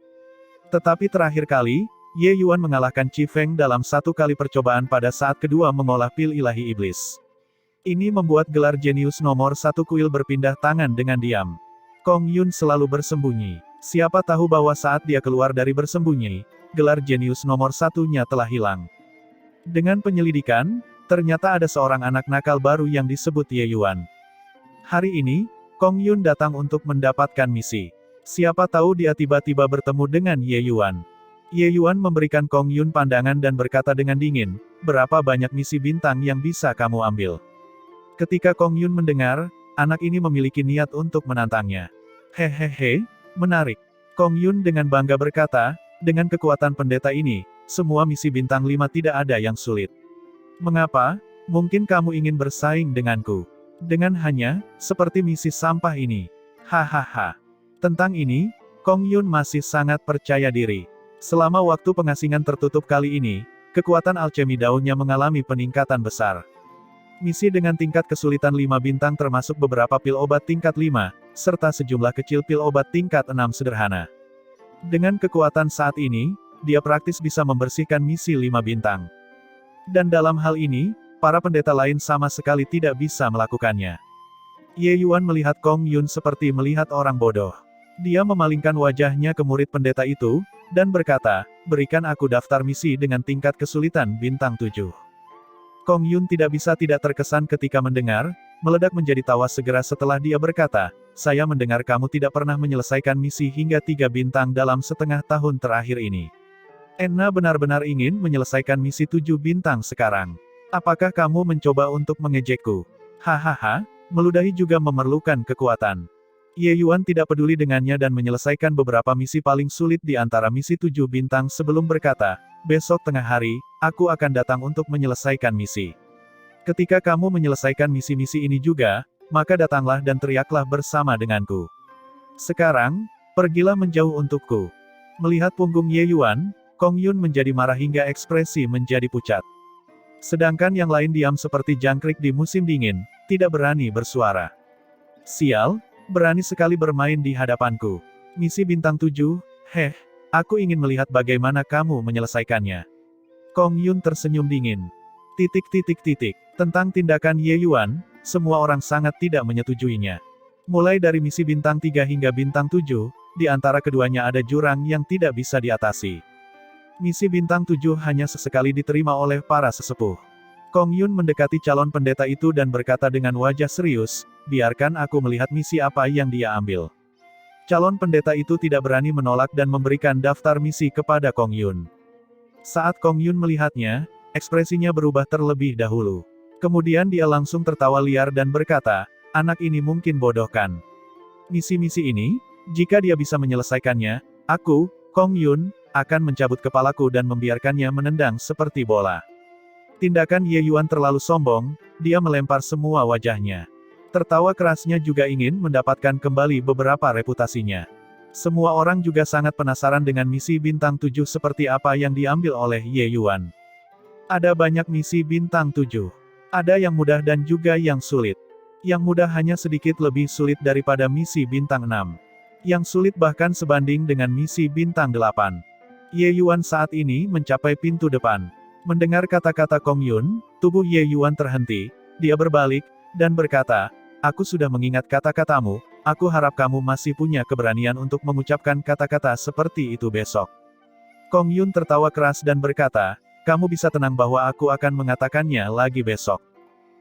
Tetapi terakhir kali, Ye Yuan mengalahkan Qi Feng dalam satu kali percobaan pada saat kedua mengolah pil ilahi iblis. Ini membuat gelar jenius nomor 1 kuil berpindah tangan dengan diam. Kong Yun selalu bersembunyi. Siapa tahu bahwa saat dia keluar dari bersembunyi, gelar jenius nomor 1-nya telah hilang. Dengan penyelidikan, ternyata ada seorang anak nakal baru yang disebut Ye Yuan. Hari ini, Kong Yun datang untuk mendapatkan misi. Siapa tahu dia tiba-tiba bertemu dengan Ye Yuan. Ye Yuan memberikan Kong Yun pandangan dan berkata dengan dingin, "Berapa banyak misi bintang yang bisa kamu ambil?" Ketika Kong Yun mendengar, anak ini memiliki niat untuk menantangnya. Hehehe, menarik. Kong Yun dengan bangga berkata, dengan kekuatan pendeta ini, semua misi bintang 5 tidak ada yang sulit. Mengapa? Mungkin kamu ingin bersaing denganku. Dengan hanya, seperti misi sampah ini. Hahaha. Tentang ini, Kong Yun masih sangat percaya diri. Selama waktu pengasingan tertutup kali ini, kekuatan alchemy daunnya mengalami peningkatan besar. Misi dengan tingkat kesulitan 5 bintang termasuk beberapa pil obat tingkat 5, serta sejumlah kecil pil obat tingkat 6 sederhana. Dengan kekuatan saat ini, dia praktis bisa membersihkan misi 5 bintang. Dan dalam hal ini, para pendeta lain sama sekali tidak bisa melakukannya. Ye Yuan melihat Kong Yun seperti melihat orang bodoh. Dia memalingkan wajahnya ke murid pendeta itu, dan berkata, "Berikan aku daftar misi dengan tingkat kesulitan bintang 7. Kong Yun tidak bisa tidak terkesan ketika mendengar, meledak menjadi tawa segera setelah dia berkata, "Saya mendengar kamu tidak pernah menyelesaikan misi hingga 3 bintang dalam setengah tahun terakhir ini. Enna benar-benar ingin menyelesaikan misi 7 bintang sekarang. Apakah kamu mencoba untuk mengejekku?" Hahaha, meludahi juga memerlukan kekuatan. Ye Yuan tidak peduli dengannya dan menyelesaikan beberapa misi paling sulit di antara misi 7 bintang sebelum berkata, "Besok tengah hari, aku akan datang untuk menyelesaikan misi. Ketika kamu menyelesaikan misi-misi ini juga, maka datanglah dan teriaklah bersama denganku. Sekarang, pergilah menjauh untukku." Melihat punggung Ye Yuan, Kong Yun menjadi marah hingga ekspresi menjadi pucat. Sedangkan yang lain diam seperti jangkrik di musim dingin, tidak berani bersuara. "Sial, berani sekali bermain di hadapanku. Misi bintang 7, aku ingin melihat bagaimana kamu menyelesaikannya." Kong Yun tersenyum dingin. Tentang tindakan Ye Yuan, semua orang sangat tidak menyetujuinya. Mulai dari misi bintang 3 hingga bintang 7, di antara keduanya ada jurang yang tidak bisa diatasi. Misi bintang 7 hanya sesekali diterima oleh para sesepuh. Kong Yun mendekati calon pendeta itu dan berkata dengan wajah serius, "Biarkan aku melihat misi apa yang dia ambil." Calon pendeta itu tidak berani menolak dan memberikan daftar misi kepada Kong Yun. Saat Kong Yun melihatnya, ekspresinya berubah terlebih dahulu. Kemudian dia langsung tertawa liar dan berkata, "Anak ini mungkin bodoh kan? Misi-misi ini, jika dia bisa menyelesaikannya, aku, Kong Yun, akan mencabut kepalaku dan membiarkannya menendang seperti bola." Tindakan Ye Yuan terlalu sombong, dia melempar semua wajahnya. Tertawa kerasnya juga ingin mendapatkan kembali beberapa reputasinya. Semua orang juga sangat penasaran dengan misi bintang 7 seperti apa yang diambil oleh Ye Yuan. Ada banyak misi bintang 7. Ada yang mudah dan juga yang sulit. Yang mudah hanya sedikit lebih sulit daripada misi bintang 6. Yang sulit bahkan sebanding dengan misi bintang 8. Ye Yuan saat ini mencapai pintu depan. Mendengar kata-kata Kong Yun, tubuh Ye Yuan terhenti, dia berbalik, dan berkata, "Aku sudah mengingat kata-katamu, aku harap kamu masih punya keberanian untuk mengucapkan kata-kata seperti itu besok." Kong Yun tertawa keras dan berkata, "Kamu bisa tenang bahwa aku akan mengatakannya lagi besok.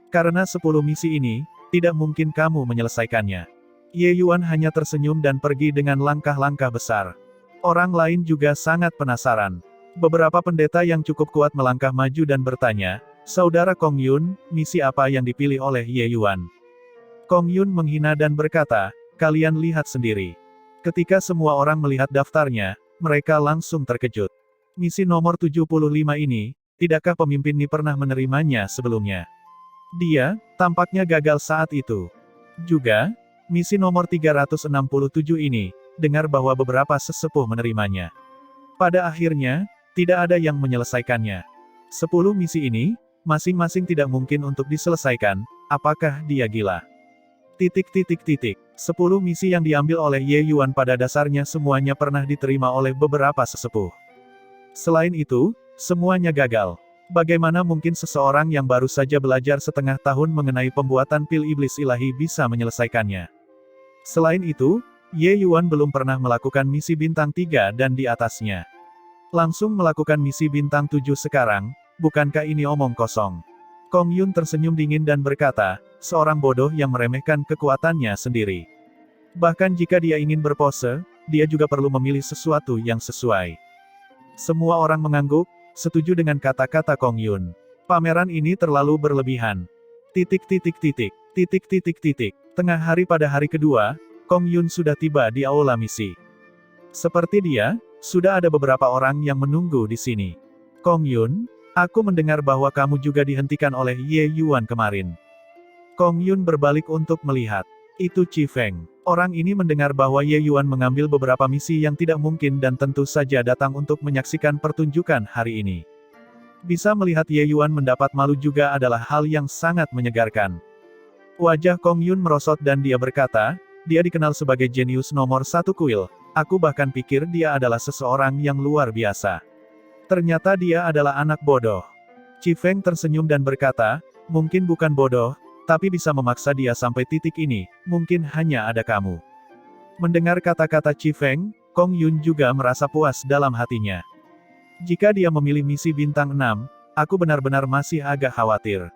Karena 10 misi ini, tidak mungkin kamu menyelesaikannya." Ye Yuan hanya tersenyum dan pergi dengan langkah-langkah besar. Orang lain juga sangat penasaran. Beberapa pendeta yang cukup kuat melangkah maju dan bertanya, "Saudara Kong Yun, misi apa yang dipilih oleh Ye Yuan?" Kong Yun menghina dan berkata, "Kalian lihat sendiri." Ketika semua orang melihat daftarnya, mereka langsung terkejut. Misi nomor 75 ini, tidakkah pemimpin Ni pernah menerimanya sebelumnya? Dia, tampaknya gagal saat itu. Juga, misi nomor 367 ini, dengar bahwa beberapa sesepuh menerimanya. Pada akhirnya, tidak ada yang menyelesaikannya. 10 misi ini, masing-masing tidak mungkin untuk diselesaikan, apakah dia gila? 10 misi yang diambil oleh Ye Yuan pada dasarnya semuanya pernah diterima oleh beberapa sesepuh. Selain itu, semuanya gagal. Bagaimana mungkin seseorang yang baru saja belajar setengah tahun mengenai pembuatan pil iblis ilahi bisa menyelesaikannya? Selain itu, Ye Yuan belum pernah melakukan misi bintang 3 dan di atasnya. Langsung melakukan misi bintang 7 sekarang, bukankah ini omong kosong? Kong Yun tersenyum dingin dan berkata, seorang bodoh yang meremehkan kekuatannya sendiri. Bahkan jika dia ingin berpose, dia juga perlu memilih sesuatu yang sesuai. Semua orang mengangguk, setuju dengan kata-kata Kong Yun. Pameran ini terlalu berlebihan. Titik titik titik, titik titik titik. Tengah hari pada hari kedua, Kong Yun sudah tiba di aula misi. Seperti dia, sudah ada beberapa orang yang menunggu di sini. Kong Yun, aku mendengar bahwa kamu juga dihentikan oleh Ye Yuan kemarin. Kong Yun berbalik untuk melihat. Itu Chi Feng. Orang ini mendengar bahwa Ye Yuan mengambil beberapa misi yang tidak mungkin dan tentu saja datang untuk menyaksikan pertunjukan hari ini. Bisa melihat Ye Yuan mendapat malu juga adalah hal yang sangat menyegarkan. Wajah Kong Yun merosot dan dia berkata, dia dikenal sebagai jenius nomor 1 kuil. Aku bahkan pikir dia adalah seseorang yang luar biasa. Ternyata dia adalah anak bodoh. Chi Feng tersenyum dan berkata, mungkin bukan bodoh, tapi bisa memaksa dia sampai titik ini, mungkin hanya ada kamu. Mendengar kata-kata Chi Feng, Kong Yun juga merasa puas dalam hatinya. Jika dia memilih misi bintang 6, aku benar-benar masih agak khawatir.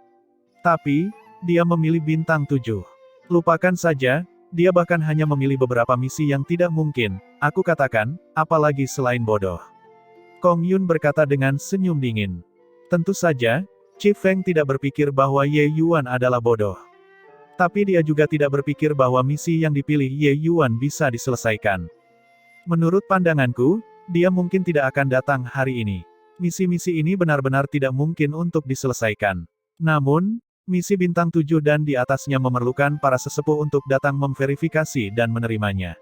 Tapi, dia memilih bintang 7. Lupakan saja, dia bahkan hanya memilih beberapa misi yang tidak mungkin, aku katakan, apalagi selain bodoh. Kong Yun berkata dengan senyum dingin. Tentu saja, Chi Feng tidak berpikir bahwa Ye Yuan adalah bodoh. Tapi dia juga tidak berpikir bahwa misi yang dipilih Ye Yuan bisa diselesaikan. Menurut pandanganku, dia mungkin tidak akan datang hari ini. Misi-misi ini benar-benar tidak mungkin untuk diselesaikan. Namun, misi bintang 7 dan di atasnya memerlukan para sesepuh untuk datang memverifikasi dan menerimanya.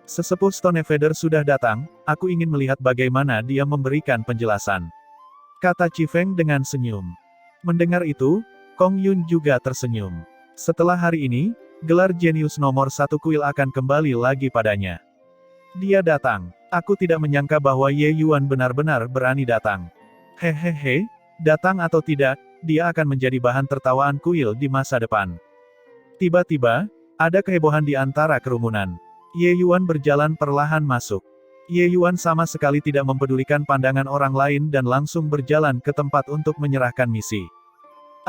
Sesepuh Stone Feather sudah datang, aku ingin melihat bagaimana dia memberikan penjelasan. Kata Chi Feng dengan senyum. Mendengar itu, Kong Yun juga tersenyum. Setelah hari ini, gelar jenius nomor 1 kuil akan kembali lagi padanya. Dia datang. Aku tidak menyangka bahwa Ye Yuan benar-benar berani datang. Hehehe, datang atau tidak, dia akan menjadi bahan tertawaan kuil di masa depan. Tiba-tiba, ada kehebohan di antara kerumunan. Ye Yuan berjalan perlahan masuk. Ye Yuan sama sekali tidak mempedulikan pandangan orang lain dan langsung berjalan ke tempat untuk menyerahkan misi.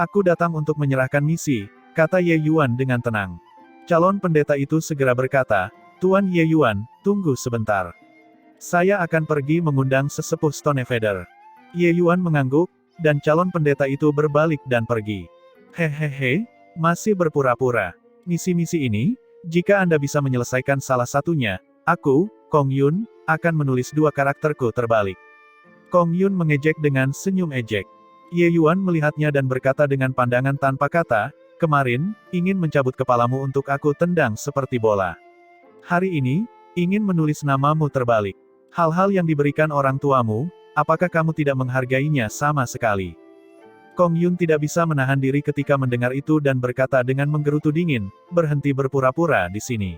Aku datang untuk menyerahkan misi, kata Ye Yuan dengan tenang. Calon pendeta itu segera berkata, Tuan Ye Yuan, tunggu sebentar. Saya akan pergi mengundang sesepuh Stone Feather. Ye Yuan mengangguk, dan calon pendeta itu berbalik dan pergi. Hehehe, masih berpura-pura. Misi-misi ini, jika Anda bisa menyelesaikan salah satunya, aku, Kong Yun, akan menulis 2 karakterku terbalik. Kong Yun mengejek dengan senyum ejek. Ye Yuan melihatnya dan berkata dengan pandangan tanpa kata, kemarin, ingin mencabut kepalamu untuk aku tendang seperti bola. Hari ini, ingin menulis namamu terbalik. Hal-hal yang diberikan orang tuamu, apakah kamu tidak menghargainya sama sekali? Kong Yun tidak bisa menahan diri ketika mendengar itu dan berkata dengan menggerutu dingin, berhenti berpura-pura di sini.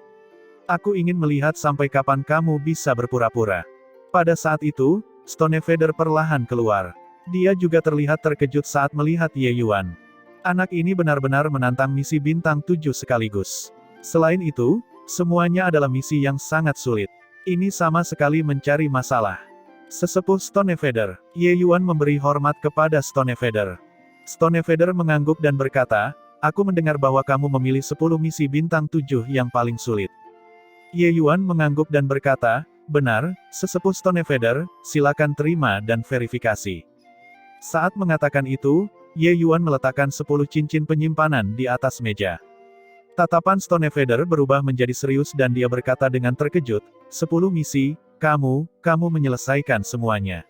Aku ingin melihat sampai kapan kamu bisa berpura-pura. Pada saat itu, Stone Feather perlahan keluar. Dia juga terlihat terkejut saat melihat Ye Yuan. Anak ini benar-benar menantang misi bintang 7 sekaligus. Selain itu, semuanya adalah misi yang sangat sulit. Ini sama sekali mencari masalah. Sesepuh Stone Feather, Ye Yuan memberi hormat kepada Stone Feather. Stone Feather mengangguk dan berkata, aku mendengar bahwa kamu memilih 10 misi bintang 7 yang paling sulit. Ye Yuan mengangguk dan berkata, benar, sesepuh Stone Feather, silakan terima dan verifikasi. Saat mengatakan itu, Ye Yuan meletakkan 10 cincin penyimpanan di atas meja. Tatapan Stone Feather berubah menjadi serius dan dia berkata dengan terkejut, 10 misi, kamu menyelesaikan semuanya.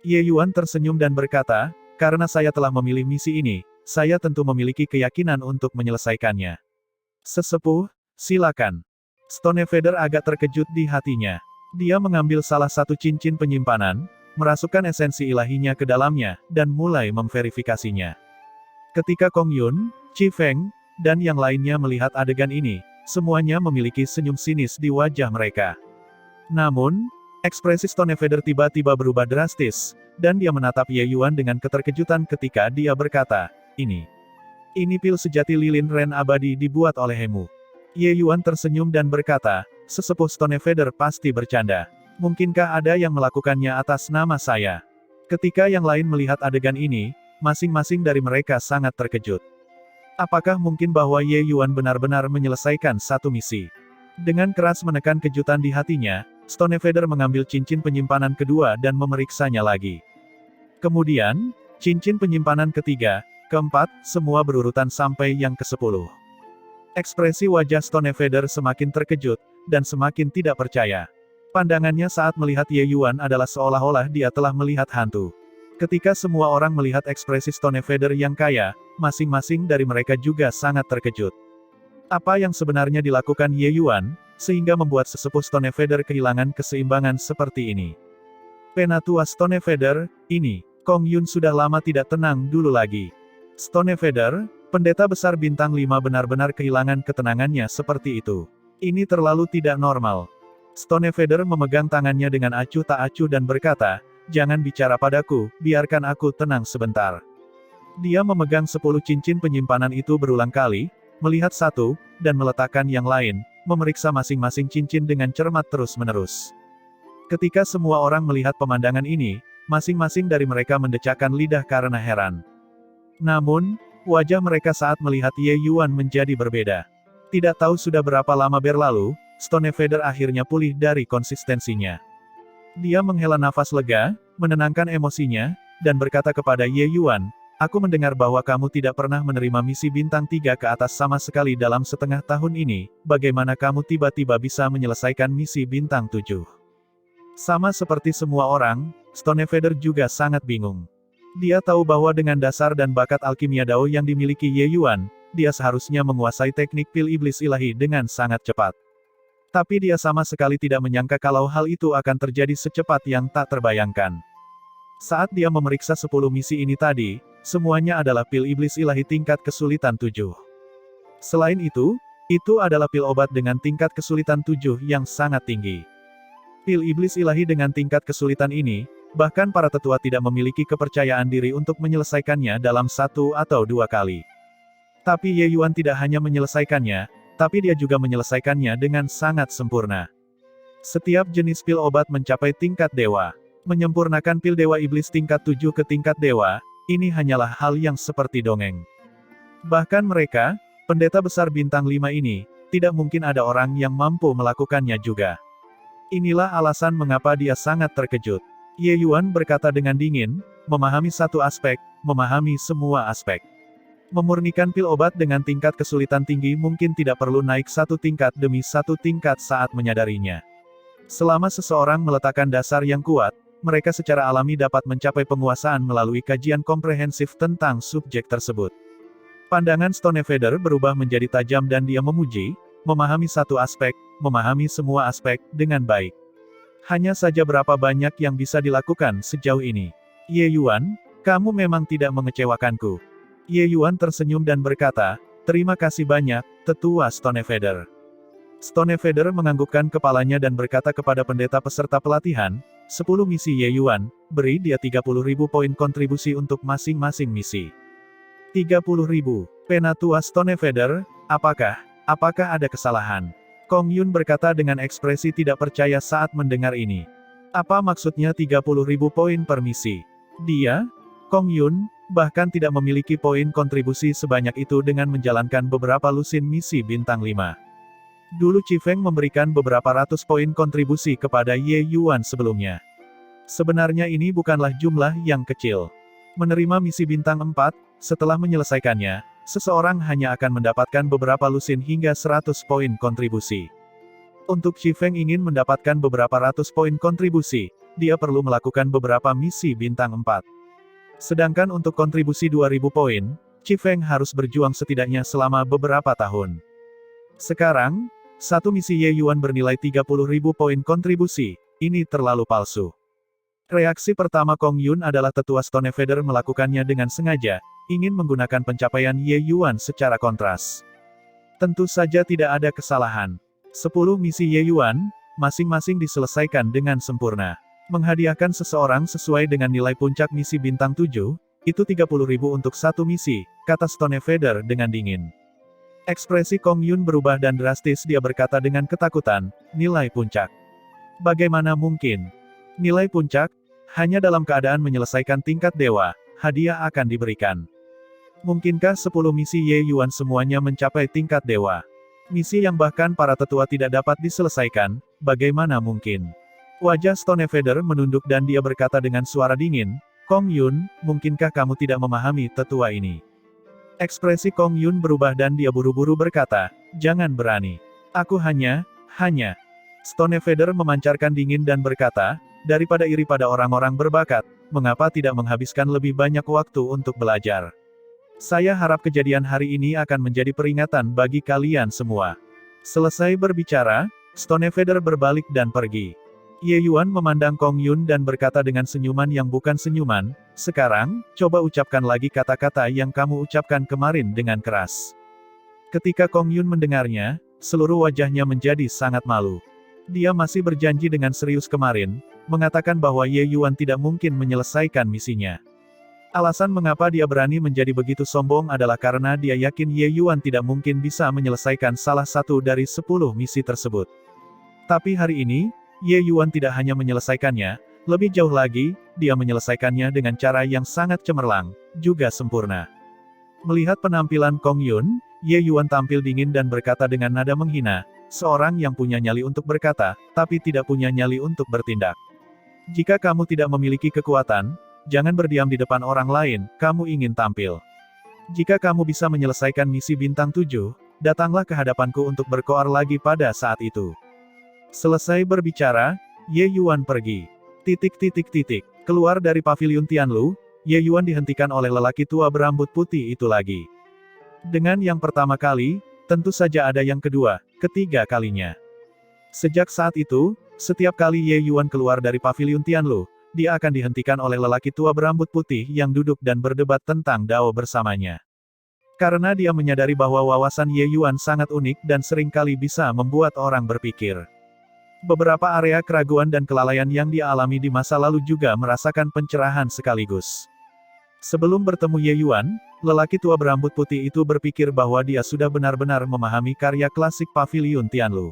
Ye Yuan tersenyum dan berkata, karena saya telah memilih misi ini, saya tentu memiliki keyakinan untuk menyelesaikannya. Sesepuh, silakan. Stone Feather agak terkejut di hatinya. Dia mengambil salah satu cincin penyimpanan, merasukkan esensi ilahinya ke dalamnya, dan mulai memverifikasinya. Ketika Kong Yun, Chi Feng, dan yang lainnya melihat adegan ini, semuanya memiliki senyum sinis di wajah mereka. Namun, Ekspresi Stonefeather tiba-tiba berubah drastis, dan dia menatap Ye Yuan dengan keterkejutan ketika dia berkata, Ini pil sejati lilin Ren abadi dibuat oleh Hemu. Ye Yuan tersenyum dan berkata, sesepuh Stonefeather pasti bercanda. Mungkinkah ada yang melakukannya atas nama saya? Ketika yang lain melihat adegan ini, masing-masing dari mereka sangat terkejut. Apakah mungkin bahwa Ye Yuan benar-benar menyelesaikan satu misi? Dengan keras menekan kejutan di hatinya, Stonefeather mengambil cincin penyimpanan kedua dan memeriksanya lagi. Kemudian, cincin penyimpanan ketiga, keempat, semua berurutan sampai yang ke-10. Ekspresi wajah Stonefeather semakin terkejut, dan semakin tidak percaya. Pandangannya saat melihat Ye Yuan adalah seolah-olah dia telah melihat hantu. Ketika semua orang melihat ekspresi Stonefeather yang kaya, masing-masing dari mereka juga sangat terkejut. Apa yang sebenarnya dilakukan Ye Yuan, sehingga membuat sesepuh Stonefeather kehilangan keseimbangan seperti ini? Penatua Stonefeather, ini, Kong Yun sudah lama tidak tenang dulu lagi. Stonefeather, pendeta besar bintang 5 benar-benar kehilangan ketenangannya seperti itu. Ini terlalu tidak normal. Stonefeather memegang tangannya dengan acuh tak acuh dan berkata, jangan bicara padaku, biarkan aku tenang sebentar. Dia memegang 10 cincin penyimpanan itu berulang kali, melihat satu, dan meletakkan yang lain, memeriksa masing-masing cincin dengan cermat terus-menerus. Ketika semua orang melihat pemandangan ini, masing-masing dari mereka mendecakkan lidah karena heran. Namun, wajah mereka saat melihat Ye Yuan menjadi berbeda. Tidak tahu sudah berapa lama berlalu, Stonefeather akhirnya pulih dari konsistensinya. Dia menghela nafas lega, menenangkan emosinya, dan berkata kepada Ye Yuan, aku mendengar bahwa kamu tidak pernah menerima misi bintang 3 ke atas sama sekali dalam setengah tahun ini, bagaimana kamu tiba-tiba bisa menyelesaikan misi bintang 7? Sama seperti semua orang, Stonefeather juga sangat bingung. Dia tahu bahwa dengan dasar dan bakat alkimia Dao yang dimiliki Ye Yuan, dia seharusnya menguasai teknik pil iblis ilahi dengan sangat cepat. Tapi dia sama sekali tidak menyangka kalau hal itu akan terjadi secepat yang tak terbayangkan. Saat dia memeriksa 10 misi ini tadi, semuanya adalah pil iblis ilahi tingkat kesulitan 7. Selain itu adalah pil obat dengan tingkat kesulitan 7 yang sangat tinggi. Pil iblis ilahi dengan tingkat kesulitan ini, bahkan para tetua tidak memiliki kepercayaan diri untuk menyelesaikannya dalam 1 atau 2 kali. Tapi Ye Yuan tidak hanya menyelesaikannya, tapi dia juga menyelesaikannya dengan sangat sempurna. Setiap jenis pil obat mencapai tingkat dewa. Menyempurnakan pil dewa iblis tingkat 7 ke tingkat dewa, ini hanyalah hal yang seperti dongeng. Bahkan mereka, pendeta besar bintang 5 ini, tidak mungkin ada orang yang mampu melakukannya juga. Inilah alasan mengapa dia sangat terkejut. Ye Yuan berkata dengan dingin, memahami satu aspek, memahami semua aspek. Memurnikan pil obat dengan tingkat kesulitan tinggi mungkin tidak perlu naik satu tingkat demi satu tingkat saat menyadarinya. Selama seseorang meletakkan dasar yang kuat, mereka secara alami dapat mencapai penguasaan melalui kajian komprehensif tentang subjek tersebut. Pandangan Stonefeather berubah menjadi tajam dan dia memuji, memahami satu aspek, memahami semua aspek, dengan baik. Hanya saja berapa banyak yang bisa dilakukan sejauh ini. Ye Yuan, kamu memang tidak mengecewakanku. Ye Yuan tersenyum dan berkata, terima kasih banyak, tetua Stonefeather. Stonefeather menganggukkan kepalanya dan berkata kepada pendeta peserta pelatihan, 10 misi Ye Yuan, beri dia 30.000 poin kontribusi untuk masing-masing misi. 30.000, Penatua Stonefeather, apakah ada kesalahan? Kong Yun berkata dengan ekspresi tidak percaya saat mendengar ini. Apa maksudnya 30.000 poin per misi? Dia, Kong Yun, bahkan tidak memiliki poin kontribusi sebanyak itu dengan menjalankan beberapa lusin misi bintang 5. Dulu Qi Feng memberikan beberapa ratus poin kontribusi kepada Ye Yuan sebelumnya. Sebenarnya ini bukanlah jumlah yang kecil. Menerima misi bintang 4, setelah menyelesaikannya, seseorang hanya akan mendapatkan beberapa lusin hingga 100 poin kontribusi. Untuk Qi Feng ingin mendapatkan beberapa ratus poin kontribusi, dia perlu melakukan beberapa misi bintang 4. Sedangkan untuk kontribusi 2000 poin, Qi Feng harus berjuang setidaknya selama beberapa tahun. Sekarang, satu misi Ye Yuan bernilai 30.000 poin kontribusi, ini terlalu palsu. Reaksi pertama Kong Yun adalah tetua Stonefeather melakukannya dengan sengaja, ingin menggunakan pencapaian Ye Yuan secara kontras. Tentu saja tidak ada kesalahan. 10 misi Ye Yuan, masing-masing diselesaikan dengan sempurna. Menghadiahkan seseorang sesuai dengan nilai puncak misi bintang 7, itu 30.000 untuk satu misi, kata Stonefader dengan dingin. Ekspresi Kong Yun berubah dan drastis, dia berkata dengan ketakutan, nilai puncak. Bagaimana mungkin? Nilai puncak? Hanya dalam keadaan menyelesaikan tingkat dewa, hadiah akan diberikan. Mungkinkah 10 misi Ye Yuan semuanya mencapai tingkat dewa? Misi yang bahkan para tetua tidak dapat diselesaikan, bagaimana mungkin? Wajah Stonefader menunduk dan dia berkata dengan suara dingin, Kong Yun, mungkinkah kamu tidak memahami tetua ini? Ekspresi Kong Yun berubah dan dia buru-buru berkata, jangan berani. Aku hanya. Stonefader memancarkan dingin dan berkata, daripada iri pada orang-orang berbakat, mengapa tidak menghabiskan lebih banyak waktu untuk belajar? Saya harap kejadian hari ini akan menjadi peringatan bagi kalian semua. Selesai berbicara, Stonefader berbalik dan pergi. Ye Yuan memandang Kong Yun dan berkata dengan senyuman yang bukan senyuman, sekarang, coba ucapkan lagi kata-kata yang kamu ucapkan kemarin dengan keras. Ketika Kong Yun mendengarnya, seluruh wajahnya menjadi sangat malu. Dia masih berjanji dengan serius kemarin, mengatakan bahwa Ye Yuan tidak mungkin menyelesaikan misinya. Alasan mengapa dia berani menjadi begitu sombong adalah karena dia yakin Ye Yuan tidak mungkin bisa menyelesaikan salah satu dari 10 misi tersebut. Tapi hari ini, Ye Yuan tidak hanya menyelesaikannya, lebih jauh lagi, dia menyelesaikannya dengan cara yang sangat cemerlang, juga sempurna. Melihat penampilan Kong Yun, Ye Yuan tampil dingin dan berkata dengan nada menghina, seorang yang punya nyali untuk berkata, tapi tidak punya nyali untuk bertindak. Jika kamu tidak memiliki kekuatan, jangan berdiam di depan orang lain, kamu ingin tampil. Jika kamu bisa menyelesaikan misi bintang 7, datanglah ke hadapanku untuk berkoar lagi pada saat itu. Selesai berbicara, Ye Yuan pergi. Keluar dari paviliun Tianlu, Ye Yuan dihentikan oleh lelaki tua berambut putih itu lagi. Dengan yang pertama kali, tentu saja ada yang kedua, ketiga kalinya. Sejak saat itu, setiap kali Ye Yuan keluar dari paviliun Tianlu, dia akan dihentikan oleh lelaki tua berambut putih yang duduk dan berdebat tentang Dao bersamanya. Karena dia menyadari bahwa wawasan Ye Yuan sangat unik dan seringkali bisa membuat orang berpikir. Beberapa area keraguan dan kelalaian yang dia alami di masa lalu juga merasakan pencerahan sekaligus. Sebelum bertemu Ye Yuan, lelaki tua berambut putih itu berpikir bahwa dia sudah benar-benar memahami karya klasik paviliun Tianlu.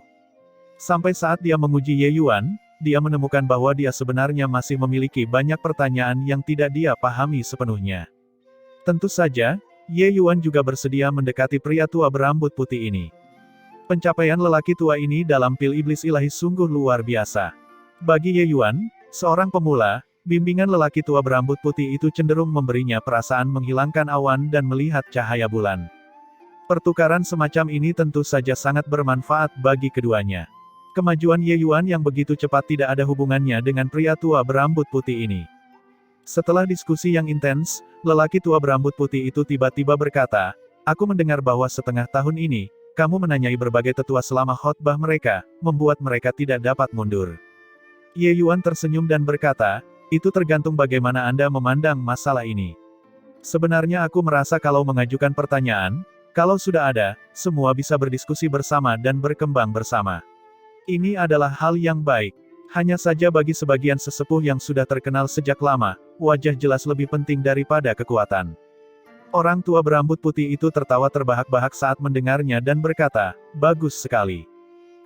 Sampai saat dia menguji Ye Yuan, dia menemukan bahwa dia sebenarnya masih memiliki banyak pertanyaan yang tidak dia pahami sepenuhnya. Tentu saja, Ye Yuan juga bersedia mendekati pria tua berambut putih ini. Pencapaian lelaki tua ini dalam pil iblis ilahi sungguh luar biasa. Bagi Ye Yuan, seorang pemula, bimbingan lelaki tua berambut putih itu cenderung memberinya perasaan menghilangkan awan dan melihat cahaya bulan. Pertukaran semacam ini tentu saja sangat bermanfaat bagi keduanya. Kemajuan Ye Yuan yang begitu cepat tidak ada hubungannya dengan pria tua berambut putih ini. Setelah diskusi yang intens, lelaki tua berambut putih itu tiba-tiba berkata, aku mendengar bahwa setengah tahun ini, kamu menanyai berbagai tetua selama khotbah mereka, membuat mereka tidak dapat mundur. Ye Yuan tersenyum dan berkata, itu tergantung bagaimana Anda memandang masalah ini. Sebenarnya aku merasa kalau mengajukan pertanyaan, kalau sudah ada, semua bisa berdiskusi bersama dan berkembang bersama. Ini adalah hal yang baik. Hanya saja bagi sebagian sesepuh yang sudah terkenal sejak lama, wajah jelas lebih penting daripada kekuatan. Orang tua berambut putih itu tertawa terbahak-bahak saat mendengarnya dan berkata, bagus sekali.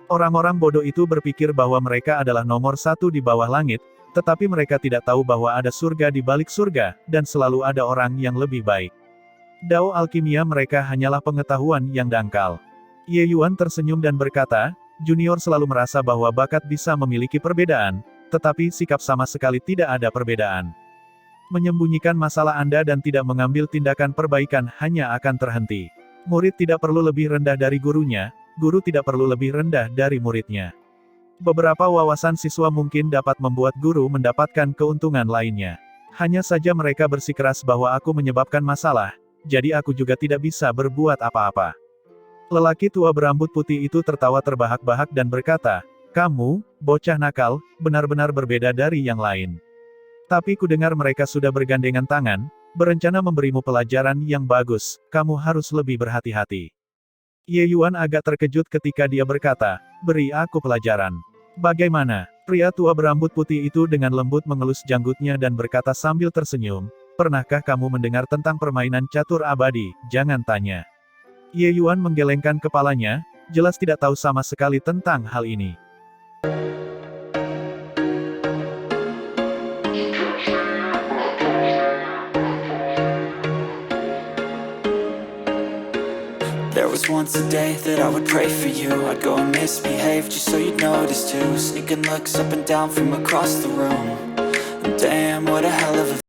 Orang-orang bodoh itu berpikir bahwa mereka adalah nomor satu di bawah langit, tetapi mereka tidak tahu bahwa ada surga di balik surga, dan selalu ada orang yang lebih baik. Dao alkimia mereka hanyalah pengetahuan yang dangkal. Ye Yuan tersenyum dan berkata, junior selalu merasa bahwa bakat bisa memiliki perbedaan, tetapi sikap sama sekali tidak ada perbedaan. Menyembunyikan masalah Anda dan tidak mengambil tindakan perbaikan hanya akan terhenti. Murid tidak perlu lebih rendah dari gurunya, guru tidak perlu lebih rendah dari muridnya. Beberapa wawasan siswa mungkin dapat membuat guru mendapatkan keuntungan lainnya. Hanya saja mereka bersikeras bahwa aku menyebabkan masalah, jadi aku juga tidak bisa berbuat apa-apa. Lelaki tua berambut putih itu tertawa terbahak-bahak dan berkata, kamu, bocah nakal, benar-benar berbeda dari yang lain. Tapi kudengar mereka sudah bergandengan tangan, berencana memberimu pelajaran yang bagus, kamu harus lebih berhati-hati. Ye Yuan agak terkejut ketika dia berkata, beri aku pelajaran. Bagaimana? Pria tua berambut putih itu dengan lembut mengelus janggutnya dan berkata sambil tersenyum, pernahkah kamu mendengar tentang permainan catur abadi? Jangan tanya. Ye Yuan menggelengkan kepalanya, jelas tidak tahu sama sekali tentang hal ini. There was once a day that I would pray for you. I'd go and misbehave just so you'd notice too. Sneaking looks up and down from across the room. Damn, what a hell of a